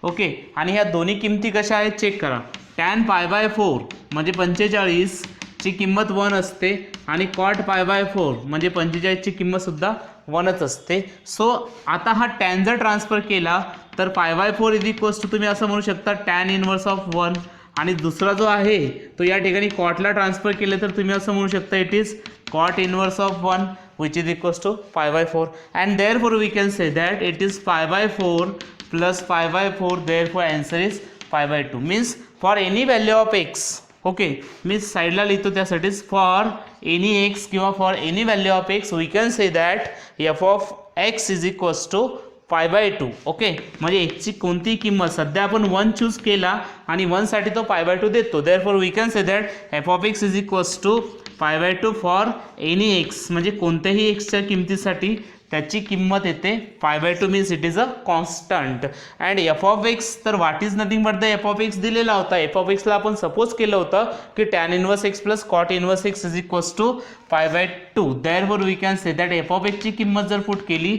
Okay, आणि ह्या दोन्ही किमती कशा आहेत चेक करा. tan π/4 म्हणजे 45 ची किंमत 1 असते आणि cot π/4 म्हणजे 45 ची किंमत सुद्धा 1च असते. सो आता हा tan जर ट्रान्सफर केला तर π/4 इज इक्वल्स टू तुम्ही असं म्हणू शकता tan इनवर्स ऑफ 1 आणि दुसरा जो आहे तो या ठिकाणी कॉटला ट्रान्सफर केले तर तुम्ही असं म्हणू शकता it is cot inverse of 1 which is equals to π/4 and therefore we can say that it is π/4 plus π/4. therefore answer is π/2 means for any value of x. Okay, means साईडला लिहितो त्यासाठी फॉर एनी एक्स किंवा for any value of x we can say that f of x is equals to π/2. Okay, म्हणजे एक्सची कोणतीही किंमत सध्या आपण 1 चूज केला आणि 1 साठी तो π/2 देतो. Therefore we can say that f of x is equals to π/2 for any x म्हणजे कोणत्याही एक्सच्या किमतीसाठी त्याची किंमत येते π/2 means it is a constant. And f of x तर what is nothing but the f of x दिलेला होता. एफ ऑफ एक्सला आपण सपोज केलं होतं की tan inverse x plus cot inverse x is equals to π/2. Therefore we can say that f of एक्सची किंमत जर पुट केली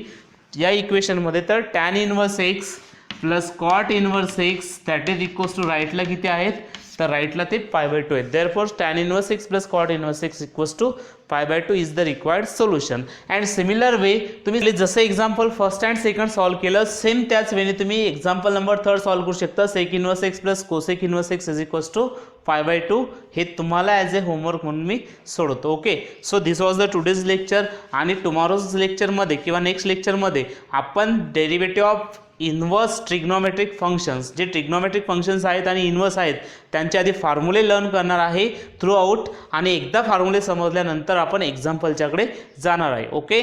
या इक्वेशनमध्ये तर tan inverse x plus cot inverse x that is equals to राईटला किती आहेत तर राईटला ते π/2 आहेत. Therefore tan inverse x plus cot inverse x equals to π/2 is the required solution. And similar way तुम्ही जसं example first and second solve केलं सेम त्याच वेने तुम्ही एक्झाम्पल नंबर 3 सॉल्व करू शकता. Sec inverse x plus cosec inverse x is equals to π/2. हे तुम्हाला ॲज ए होमवर्क म्हणून मी सोडवतो. Okay, so this was the today's lecture. आणि टुमॉरोज लेक्चरमध्ये किंवा नेक्स्ट लेक्चरमध्ये आपण derivative of inverse trigonometric functions, जे ट्रिग्नोमेट्रिक फंक्शन्स आहेत आणि इन्व्हर्स आहेत त्यांचे आधी फॉर्म्युले लर्न करणार आहे थ्रू आउट. आणि एकदा फॉर्म्युले समजल्यानंतर आपण एक्झाम्पलच्याकडे जाणार आहे. ओके.